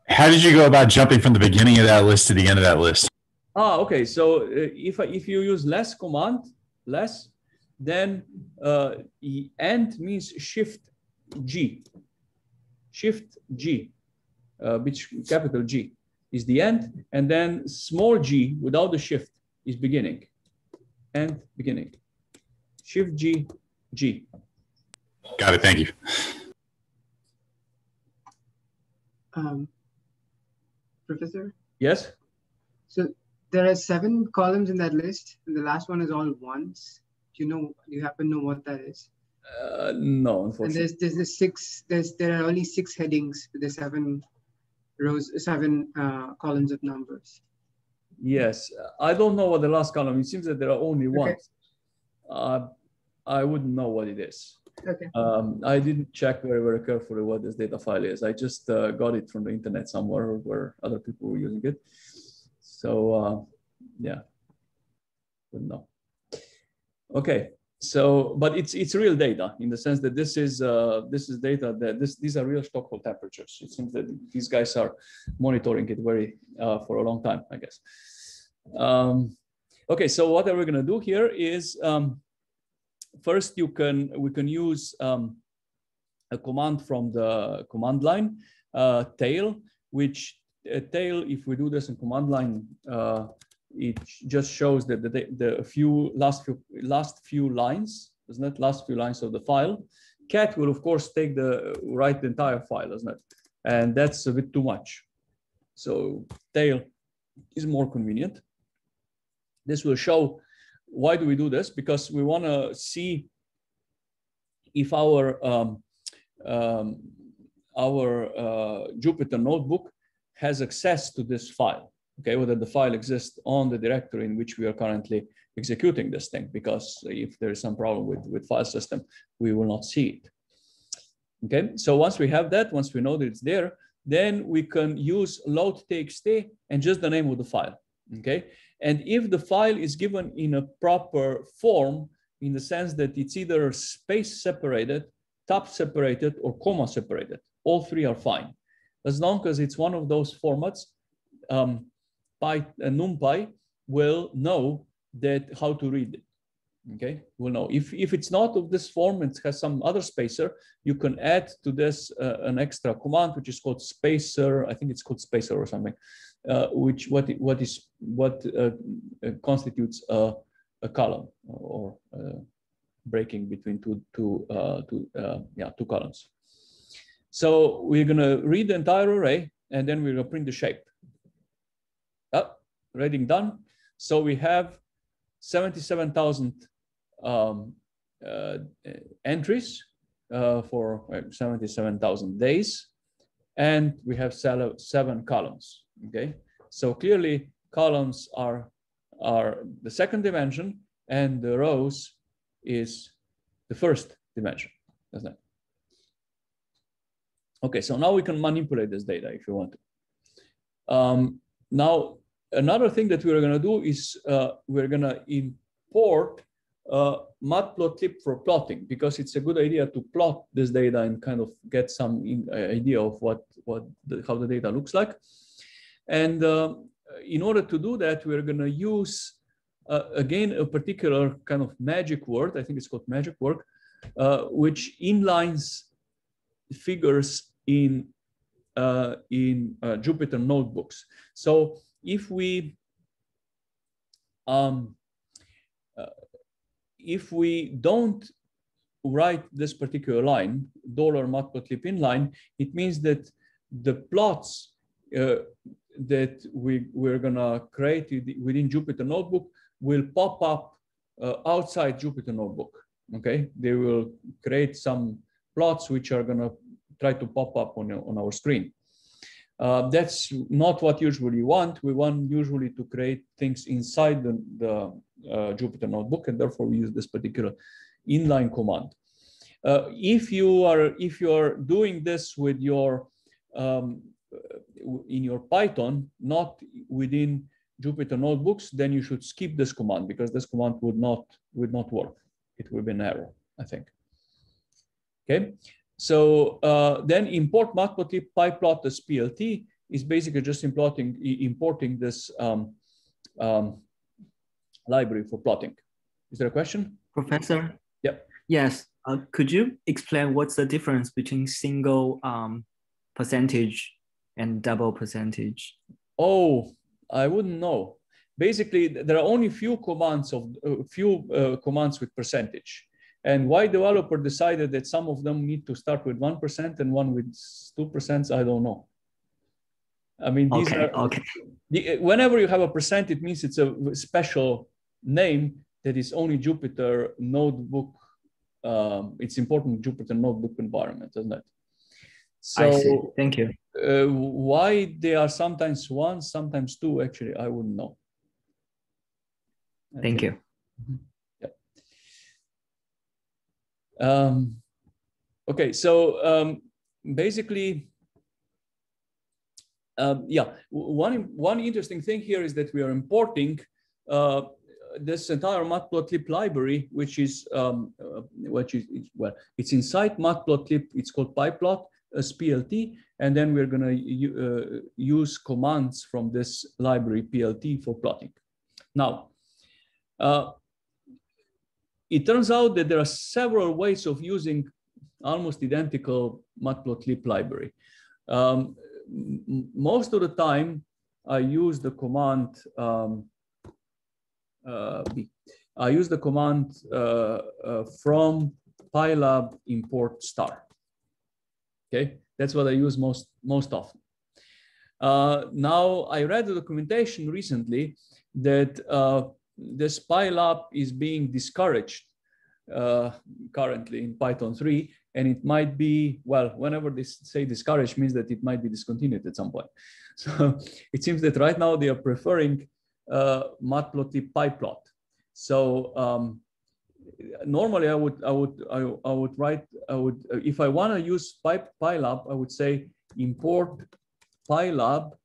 How did you go about jumping from the beginning of that list to the end of that list?
Okay. So if you use less command, less, then end means shift G. Shift G, which capital G is the end, and then small g without the shift is beginning. And beginning. Shift G, G.
Got it. Thank you.
Professor?
Yes?
So there are 7 columns in that list, and the last one is all ones. Do you happen to know what that is?
No, unfortunately.
And there's the 6. There are only 6 headings with the 7 rows, 7 columns of numbers.
Yes, I don't know what the last column. It seems that there are only
Okay.
ones. I wouldn't know what it is.
Okay.
I didn't check very, very carefully what this data file is. I just got it from the internet somewhere where other people were using it. So yeah, wouldn't know. Okay, so but it's real data in the sense that this is data that these are real Stockholm temperatures. It seems that these guys are monitoring it for a long time, I guess. Okay, so what are we going to do here is first we can use a command from the command line, tail, which tail, if we do this in command line, it just shows that the last few lines, isn't it? Last few lines of the file. Cat will of course write the entire file, isn't it? And that's a bit too much. So tail is more convenient. This will show why do we do this? Because we want to see if our Jupyter notebook has access to this file. Okay, whether the file exists on the directory in which we are currently executing this thing, because if there is some problem with file system, we will not see it. Okay, so once we have that, once we know that it's there, then we can use load.txt and just the name of the file. Okay, and if the file is given in a proper form, in the sense that it's either space separated, tab separated, or comma separated, all 3 are fine, as long as it's one of those formats. Numpy will know how to read it. Okay, will know. If it's not of this form, it has some other spacer, you can add to this an extra command which is called spacer. I think it's called spacer or something, which constitutes a column or breaking between two columns. So we're gonna read the entire array, and then we're gonna print the shape. Reading done. So we have 77,000 entries for 77,000 days, and we have 7 columns. Okay, so clearly columns are the second dimension, and the rows is the first dimension, isn't it? Okay, so now we can manipulate this data if you want to. Now, another thing that we're going to do is we're going to import Matplotlib for plotting, because it's a good idea to plot this data and kind of get some idea of how the data looks like. And in order to do that, we're going to use again a particular kind of magic word. I think it's called magic word, which inlines figures in Jupyter notebooks. So if we don't write this particular line, $matplotlib inline, it means that the plots that we're gonna create within Jupyter Notebook will pop up outside Jupyter Notebook. Okay, they will create some plots which are gonna try to pop up on our screen. That's not what usually we want. We want usually to create things inside the Jupyter Notebook, and therefore we use this particular inline command. If you are doing this with your in your Python, not within Jupyter Notebooks, then you should skip this command, because this command would not work. It would be an error, I think. Okay, so then import matplotlib pyplot as PLT is basically just importing this library for plotting. Is there a question?
Professor?
Yep.
Yes. Could you explain what's the difference between single percentage and double percentage?
Oh, I wouldn't know. Basically, there are only few commands with percentage. And why developer decided that some of them need to start with 1% and one with 2%, I don't know. I mean, these whenever you have a percent, it means it's a special name that is only Jupyter Notebook. It's important Jupyter Notebook environment, isn't it? So,
I see. Thank you.
Why they are sometimes 1, sometimes 2, actually, I wouldn't know.
Thank you.
Yeah. Okay, so basically, yeah, one interesting thing here is that we are importing this entire Matplotlib library, which is well, it's inside Matplotlib. It's called pyplot as PLT, and then we're going to use commands from this library PLT for plotting. Now, it turns out that there are several ways of using almost identical Matplotlib library. Most of the time, I use the command from pylab import star. Okay, that's what I use most often. Now, I read the documentation recently that this pylab is being discouraged currently in Python 3, and it might be, well, whenever they say discouraged means that it might be discontinued at some point. So it seems that right now they are preferring Matplotlib pyplot. So normally I would if I want to use pylab, I would say import pylab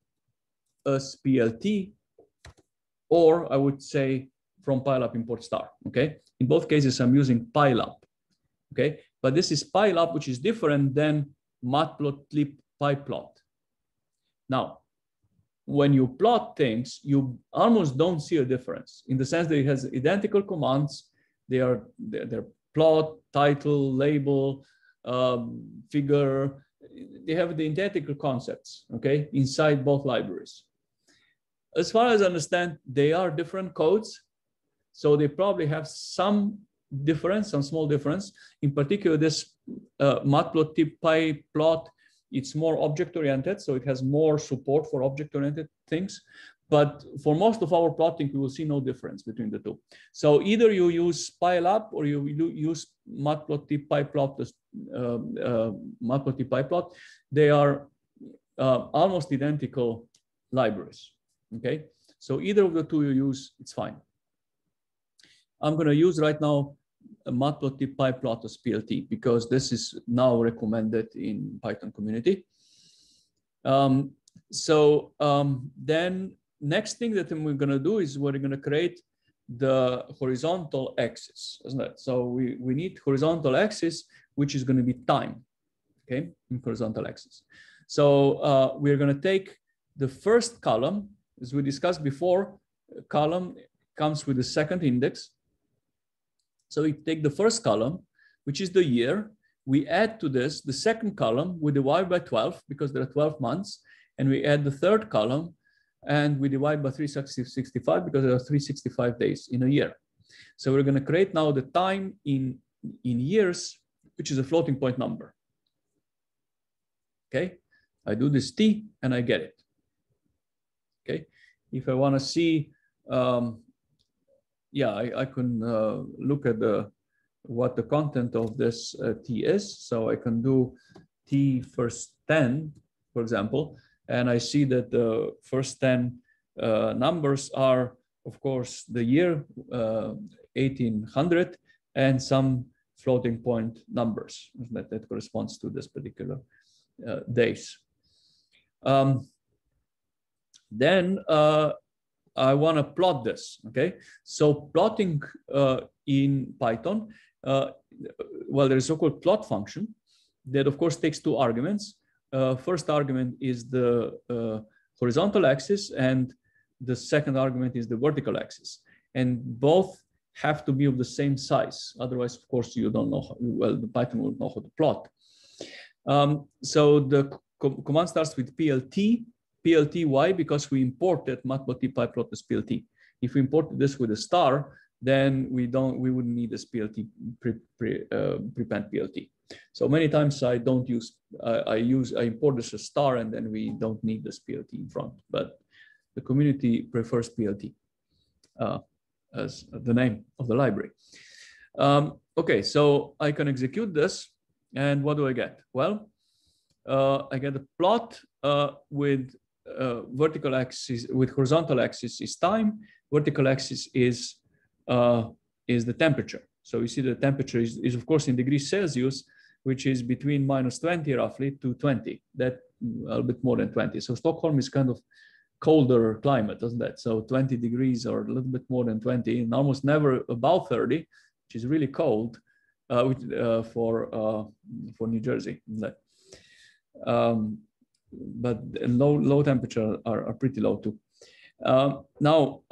as PLT, or I would say from pylab import star. Okay, in both cases I'm using pylab. Okay, but this is pylab, which is different than Matplotlib pyplot. Now, when you plot things, you almost don't see a difference in the sense that it has identical commands. They're plot, title, label, figure. They have the identical concepts, okay, inside both libraries. As far as I understand, they are different codes, so they probably have some difference, some small difference. In particular, this Matplotlib pyplot, it's more object-oriented, so it has more support for object-oriented things. But for most of our plotting, we will see no difference between the two. So either you use pylab or you use Matplotlib pyplot. Matplotlib pyplot. They are almost identical libraries. Okay, so either of the two you use, it's fine. I'm going to use right now a Matplotlib pyplot as PLT because this is now recommended in Python community. Then next thing that we're going to do is we're going to create the horizontal axis, isn't it? So we need horizontal axis, which is going to be time, okay, in horizontal axis. So we're going to take the first column, as we discussed before, column comes with the second index. So we take the first column, which is the year. We add to this the second column, we divide by 12 because there are 12 months, and we add the third column and we divide by 365 because there are 365 days in a year. So we're going to create now the time in years, which is a floating point number. Okay, I do this t and I get it. Okay, if I want to see, yeah, I can look at what the content of this t is. So I can do t first 10, for example, and I see that the first 10 numbers are, of course, the year 1800 and some floating point numbers that corresponds to this particular days. Then I want to plot this. Okay, so plotting in Python, well, there is a so-called plot function that, of course, takes two arguments. First argument is the horizontal axis, and the second argument is the vertical axis, and both have to be of the same size. Otherwise, of course, you don't know how, well, the Python will know how to plot. So the command starts with PLT. PLT, why? Because we imported Matplotlib pyplot as PLT. If we imported this with a star, then we wouldn't need this PLT prepend PLT. So many times I don't use, I import this as star, and then we don't need this PLT in front. But the community prefers PLT as the name of the library. Okay, so I can execute this, and what do I get? Well, I get a plot with vertical axis, with horizontal axis is time, vertical axis is the temperature. So you see the temperature is of course in degrees Celsius, which is between -20 roughly to 20, that a little bit more than 20. So Stockholm is kind of colder climate, doesn't that? So 20 degrees or a little bit more than 20, and almost never above 30, which is really cold for New Jersey. But low temperature are pretty low too. Now,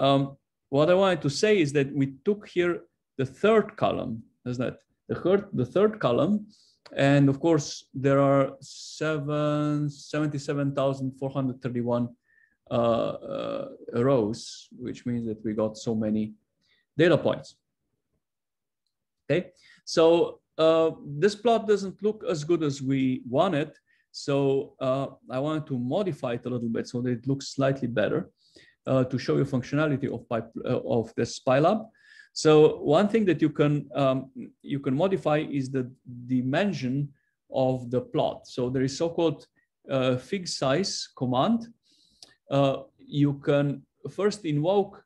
what I wanted to say is that we took here the third column, isn't it? The third column, and of course there are 77,431 rows, which means that we got so many data points. Okay, so this plot doesn't look as good as we wanted. So I wanted to modify it a little bit so that it looks slightly better to show you functionality of this PyLab. So one thing that you can modify is the dimension of the plot. So there is so-called fig size command. You can first invoke.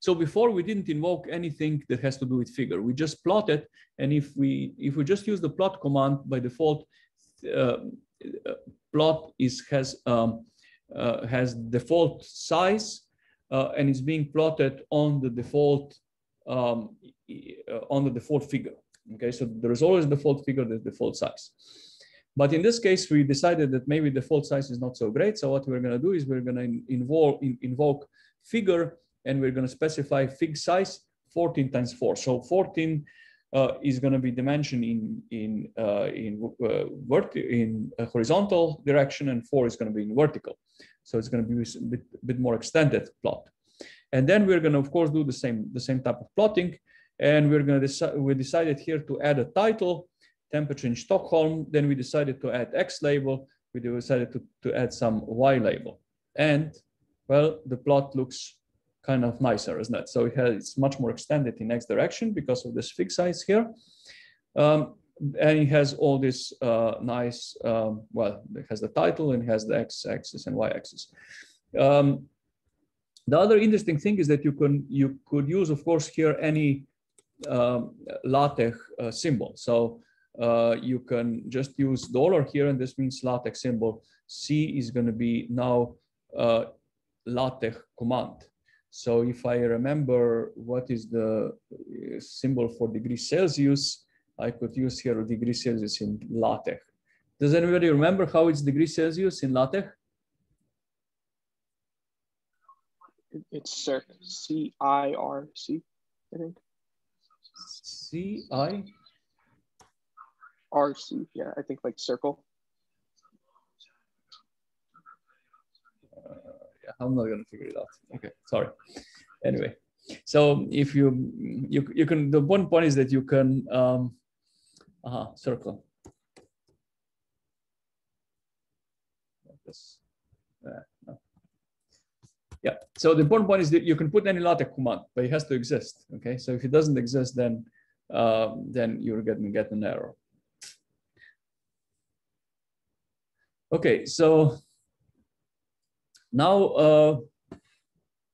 So before we didn't invoke anything that has to do with figure. We just plot it, and if we just use the plot command by default, plot has default size and is being plotted on the default figure. Okay, so there is always default figure, the default size. But in this case, we decided that maybe default size is not so great. So what we're going to do is we're going to invoke figure, and we're going to specify fig size 14 times 4. So 14 is going to be dimension in horizontal direction, and 4 is going to be in vertical. So it's going to be a bit more extended plot. And then we're going to, of course, do the same type of plotting. And we're going to we decided here to add a title, temperature in Stockholm. Then we decided to add X label. We decided to add some Y label. And well, the plot looks kind of nicer, isn't it? So it's much more extended in X direction because of this fig size here. And it has all this nice, well, it has the title and it has the X axis and Y axis. The other interesting thing is that you could use, of course, here any LaTeX symbol. So you can just use $ here, and this means LaTeX symbol. C is going to be now LaTeX command. So if I remember what is the symbol for degrees Celsius, I could use here a degree Celsius in LaTeX. Does anybody remember how it's degrees Celsius in LaTeX?
It's circ, C-I-R-C, I think.
C-I?
R-C, yeah, I think like circle.
Yeah, I'm not gonna figure it out. Okay, sorry. Anyway, so if you can, the one point is that you can circle. No. Yeah. So the important point is that you can put any LaTeX command, but it has to exist. Okay. So if it doesn't exist, then you're going to get an error. Okay. So now,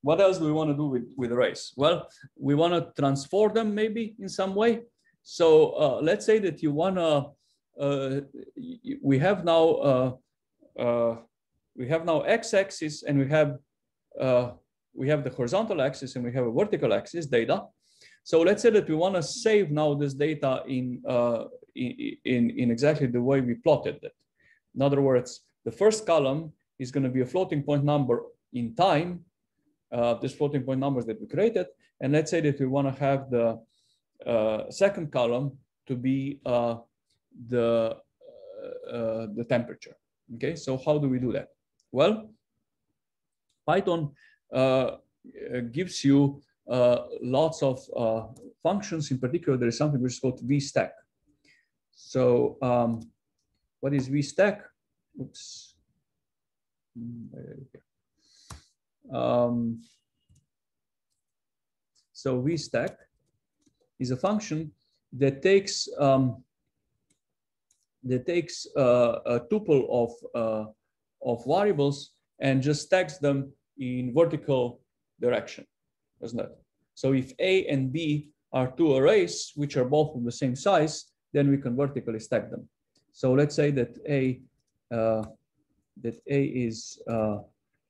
what else do we want to do with arrays? Well, we want to transform them maybe in some way. So let's say that you want to. We have now x-axis, and we have the horizontal axis, and we have a vertical axis data. So let's say that we want to save now this data in exactly the way we plotted it. In other words, the first column is going to be a floating point number in time, this floating point numbers that we created. And let's say that we want to have the second column to be the temperature. Okay, so how do we do that? Well, Python gives you lots of functions. In particular, there is something which is called vstack. So what is vstack? Oops. So vstack is a function that takes a tuple of variables and just stacks them in vertical direction, doesn't it? So if A and B are two arrays which are both of the same size, then we can vertically stack them. So let's say that A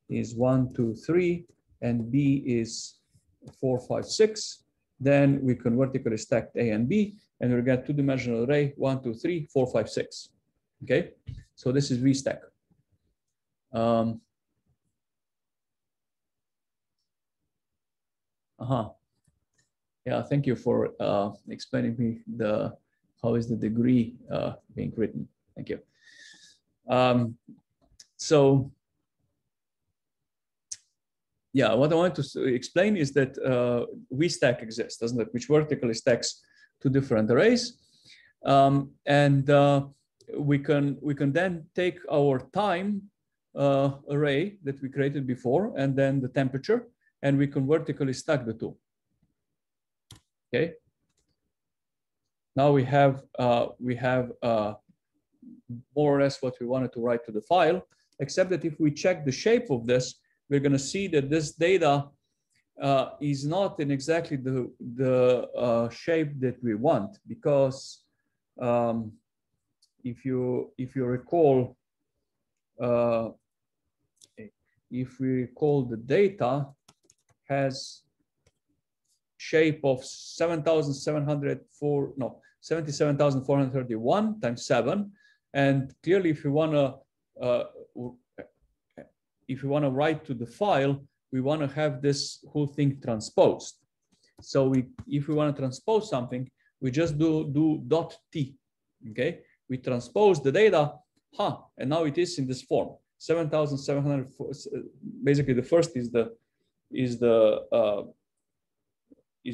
is 1, 2, 3, and B is 4, 5, 6. Then we can vertically stack A and B, and we'll get two-dimensional array 1, 2, 3, 4, 5, 6. Okay, so this is vstack. Yeah, thank you for explaining me how is the degree being written. Thank you. So yeah, what I want to explain is that vstack exists, doesn't it? Which vertically stacks two different arrays, and we can then take our time array that we created before, and then the temperature, and we can vertically stack the two. Okay. Now we have more or less what we wanted to write to the file, except that if we check the shape of this, we're going to see that this data is not in exactly the shape that we want, because if you recall, if we recall, the data has shape of 77,431 times 7, and clearly, if you want to write to the file, we want to have this whole thing transposed. So if we want to transpose something, we just do .t. Okay, we transpose the data, and now it is in this form. 7,704. Basically, the first is the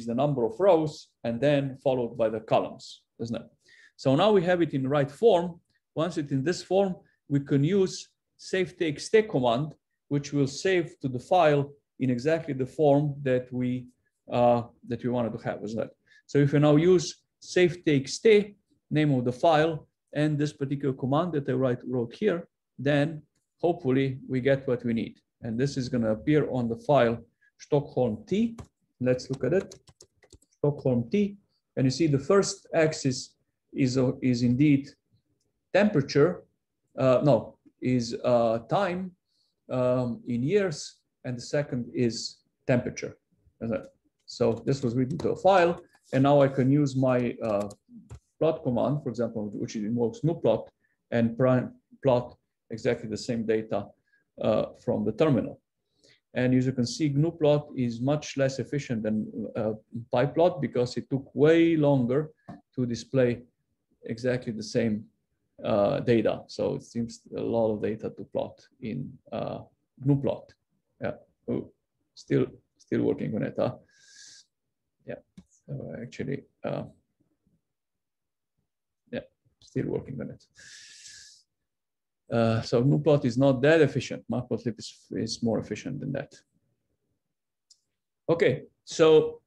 number of rows, and then followed by the columns, isn't it? So now we have it in the right form. Once it's in this form, we can use save_txt command, which will save to the file in exactly the form that we wanted to have, isn't it? So if we now use save_txt, name of the file, and this particular command that I wrote here, then hopefully we get what we need. And this is going to appear on the file Stockholm T. Let's look at it. Stockholm T, and you see the first axis is indeed temperature. Is time in years, and the second is temperature. So this was written to a file, and now I can use my plot command, for example, which involves nuplot, and plot exactly the same data from the terminal. And as you can see, gnuplot is much less efficient than pyplot because it took way longer to display exactly the same data. So it seems a lot of data to plot in gnuplot. Yeah, oh, still working on it. Huh? Yeah, so actually, yeah, still working on it. So gnuplot is not that efficient. Matplotlib is more efficient than that. Okay, so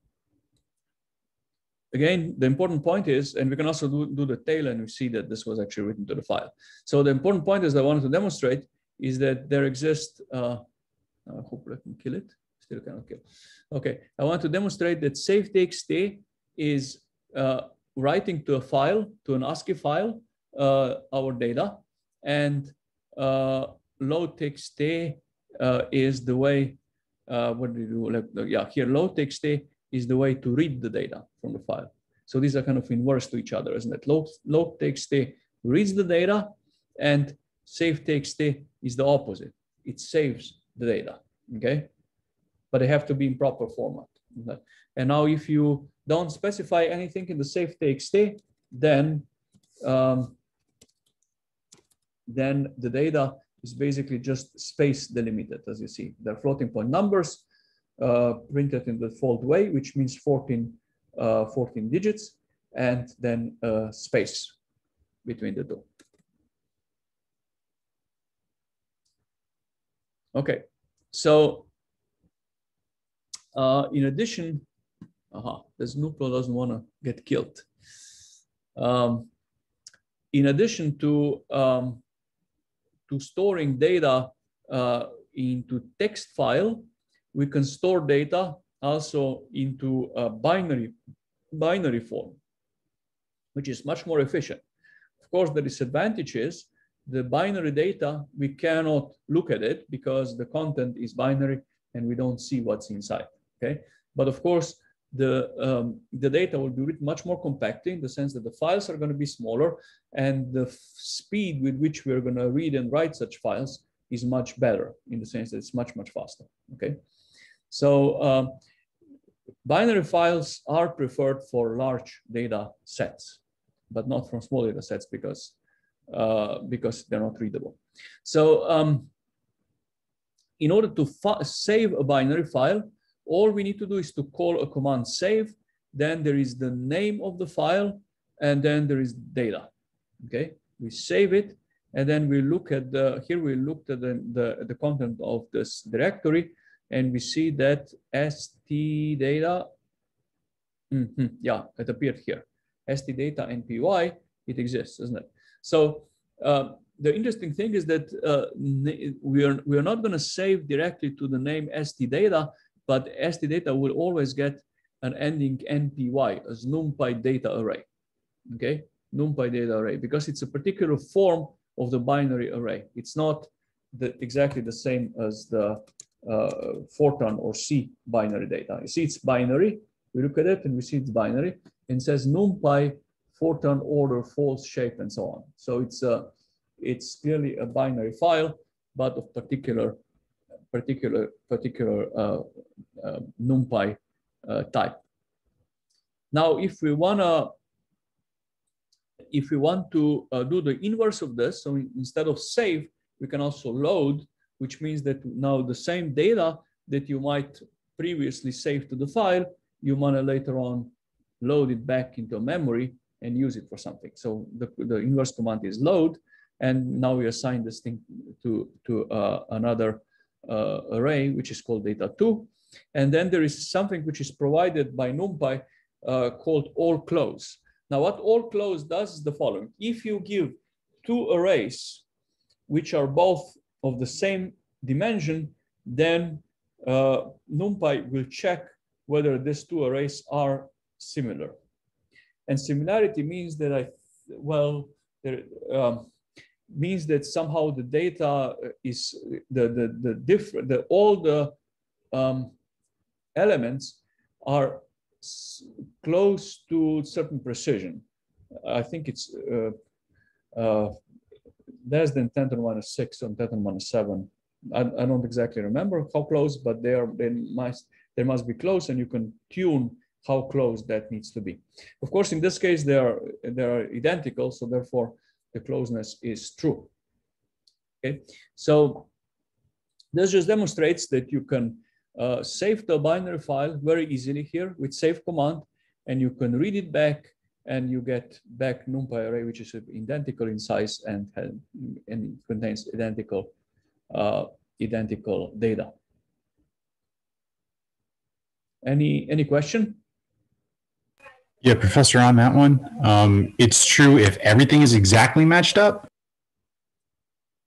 again, the important point is, and we can also do the tail, and we see that this was actually written to the file. So the important point is that I wanted to demonstrate is that there exists, I hope I can kill it, still cannot kill. Okay, I want to demonstrate that save.txt is writing to a file, to an ASCII file, our data, and load.txt is the way, what do you do? Like, yeah, here load.txt is the way to read the data from the file. So these are kind of inverse to each other, isn't it? Load.txt reads the data, and save.txt is the opposite. It saves the data, okay? But they have to be in proper format. And now if you don't specify anything in the save.txt, then the data is basically just space delimited, as you see. They're floating point numbers printed in the default way, which means 14 digits, and then space between the two. Okay, so in addition, this nuple doesn't want to get killed. In addition to storing data into text file, we can store data also into a binary form, which is much more efficient. Of course, the disadvantage is the binary data, we cannot look at it because the content is binary and we don't see what's inside, okay? But of course, the data will be written much more compactly in the sense that the files are going to be smaller, and the speed with which we're going to read and write such files is much better in the sense that it's much faster, okay? So binary files are preferred for large data sets, but not from small data sets because they're not readable. So in order to save a binary file, all we need to do is to call a command save, then there is the name of the file, and then there is data, okay? We save it, and then we look at here we looked at the content of this directory, and we see that st data, yeah, it appeared here. St data npy, it exists, isn't it? So the interesting thing is that we are not going to save directly to the name st data, but st data will always get an ending npy as numpy data array, okay? Numpy data array, because it's a particular form of the binary array. It's not exactly the same as the Fortran or C binary data. You see it's binary, we look at it and we see it's binary, and it says numpy, Fortran, order, false, shape, and so on. So it's clearly a binary file, but of particular numpy type. Now, if we want to do the inverse of this, so instead of save, we can also load, which means that now the same data that you might previously save to the file, you want to later on load it back into memory and use it for something. So the inverse command is load, and now we assign this thing to another array, which is called data2. And then there is something which is provided by NumPy called all close. Now, what all close does is the following. If you give two arrays which are both of the same dimension, then NumPy will check whether these two arrays are similar. And similarity means that means that somehow the data is all the elements are close to certain precision. I think it's less than 10 to the minus 6 or 10 to the minus 7. I don't exactly remember how close, but they must be close, and you can tune how close that needs to be. Of course, in this case, they are identical, so therefore the closeness is true. Okay, so this just demonstrates that you can save the binary file very easily here with save command, and you can read it back, and you get back NumPy array, which is identical in size and contains identical data. Any question?
Yeah, Professor, on that one, it's true if everything is exactly matched up.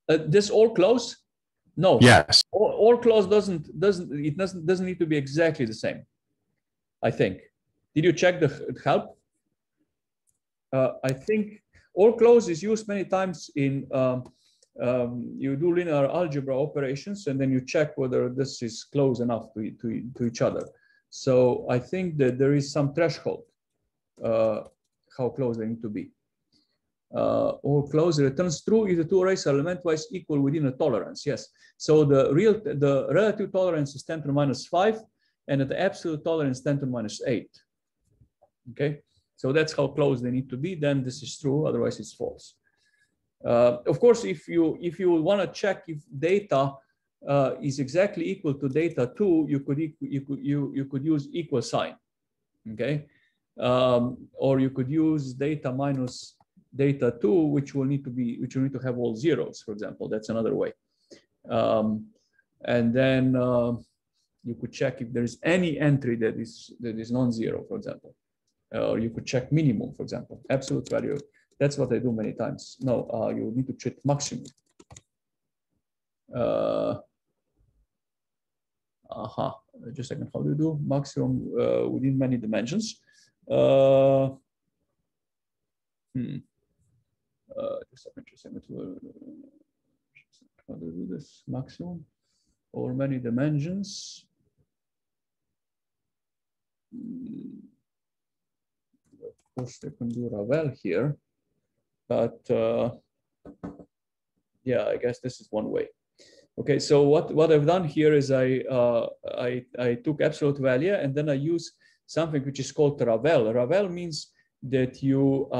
This all close? No.
Yes.
All close doesn't need to be exactly the same. I think. Did you check the help? I think all close is used many times in you do linear algebra operations, and then you check whether this is close enough to each other. So I think that there is some threshold how close they need to be. All close returns true if the two arrays are element-wise equal within a tolerance. Yes. So the relative tolerance is 10 to the minus 5, and the absolute tolerance 10 to the minus 8. Okay. So that's how close they need to be. Then this is true. Otherwise, it's false. Of course, if you want to check if data is exactly equal to data 2, you could use equal sign. Okay. Or you could use data minus data 2, which will need to have all zeros, for example. That's another way. And then you could check if there is any entry that is non-zero, for example. Or you could check minimum, for example, absolute value. That's what I do many times. No, you need to check maximum. Just a second. How do you do maximum within many dimensions? Just a second. How do you do this? Maximum or many dimensions? Of course, they can do Ravel here, but yeah, I guess this is one way. Okay, so what I've done here is I took absolute value, and then I use something which is called Ravel. Ravel means that you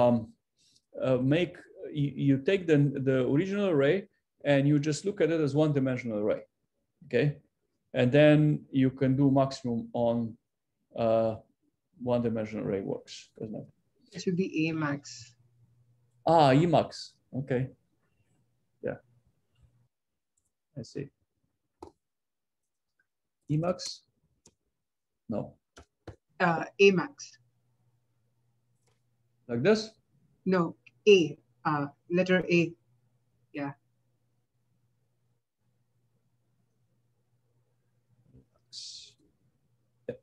you take the original array and you just look at it as one-dimensional array. Okay, and then you can do maximum on one-dimensional array works, doesn't it?
It should be Emax.
Emax. Okay. Yeah. I see. Emax? No.
Emax.
Like this?
No, A. Letter A. Yeah.
Yeah.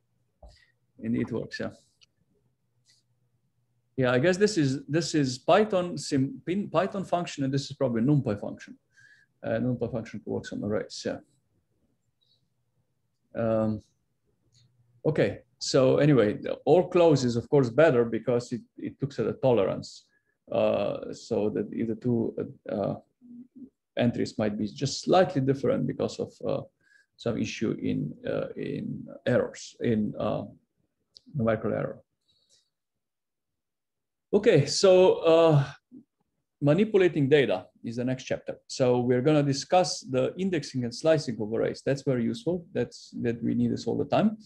Indeed, it works. Yeah. Yeah, I guess this is Python function, and this is probably NumPy function. NumPy function works on arrays. Yeah. Okay. So anyway, all close is of course better because it looks at a tolerance, so that if the two entries might be just slightly different because of some issue in errors in numerical error. Okay, so manipulating data is the next chapter. So we're going to discuss the indexing and slicing of arrays. That's very useful. That we need this all the time.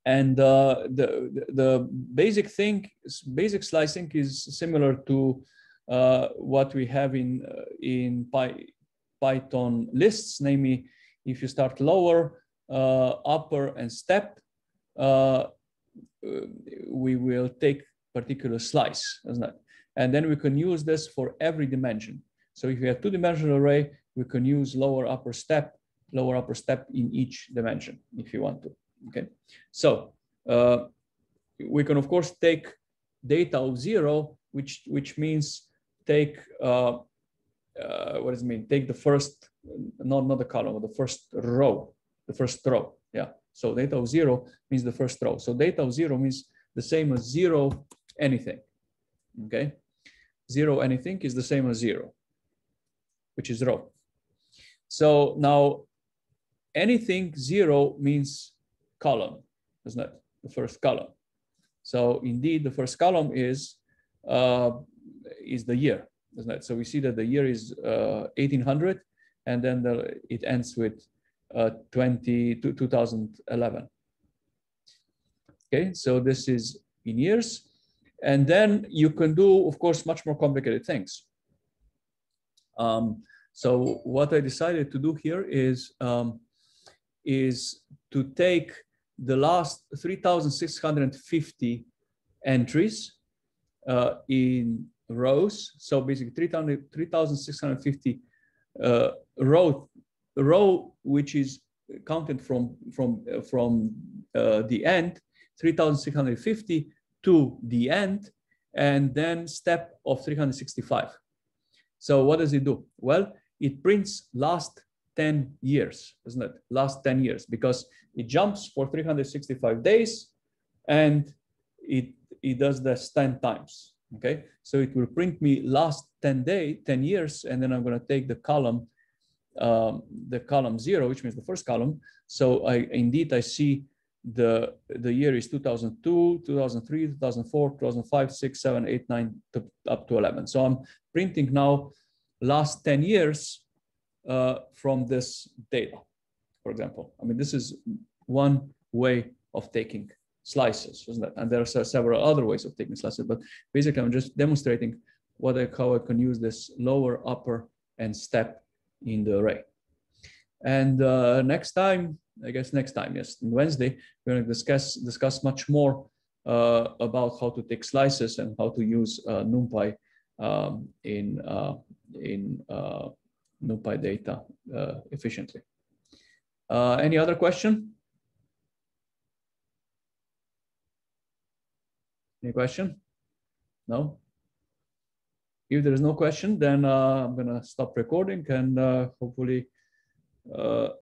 And the basic slicing is similar to what we have in Python lists. Namely, if you start lower, upper, and step, we will take particular slice, isn't it? And then we can use this for every dimension. So if you have two-dimensional array, we can use lower upper step in each dimension if you want to. Okay, so we can of course take data of 0, which means take what does it mean? Take the first, not the column, but the first row the first row. Yeah. So data of 0 means the first row. So data of 0 means the same as 0 anything. Okay. 0 anything is the same as 0, which is row. So now anything 0 means column, isn't it? The first column. So indeed, the first column is the year, isn't it? So we see that the year is 1800, and then it ends with 2011. Okay, so this is in years. And then you can do, of course, much more complicated things. So what I decided to do here is to take the last 3,650 entries in rows. So basically 3,650 row which is counted from the end, 3,650 to the end, and then step of 365. So what does it do? Well, it prints last 10 years, isn't it? Last 10 years, because it jumps for 365 days and it does this 10 times. Okay, so it will print me last 10 years, and then I'm going to take the column 0, which means the first column. So I see the year is 2002, 2003, 2004, 2005, 6, 7, 8, 9 up to 11. So I'm printing now last 10 years from this data, for example. I mean, this is one way of taking slices, isn't it? And there are several other ways of taking slices, but basically I'm just demonstrating how I can use this lower, upper, and step in the array. And next time, yes, on Wednesday, we're going to discuss much more about how to take slices and how to use Numpy in Numpy data efficiently. Any other question? Any question? No? If there is no question, then I'm going to stop recording and hopefully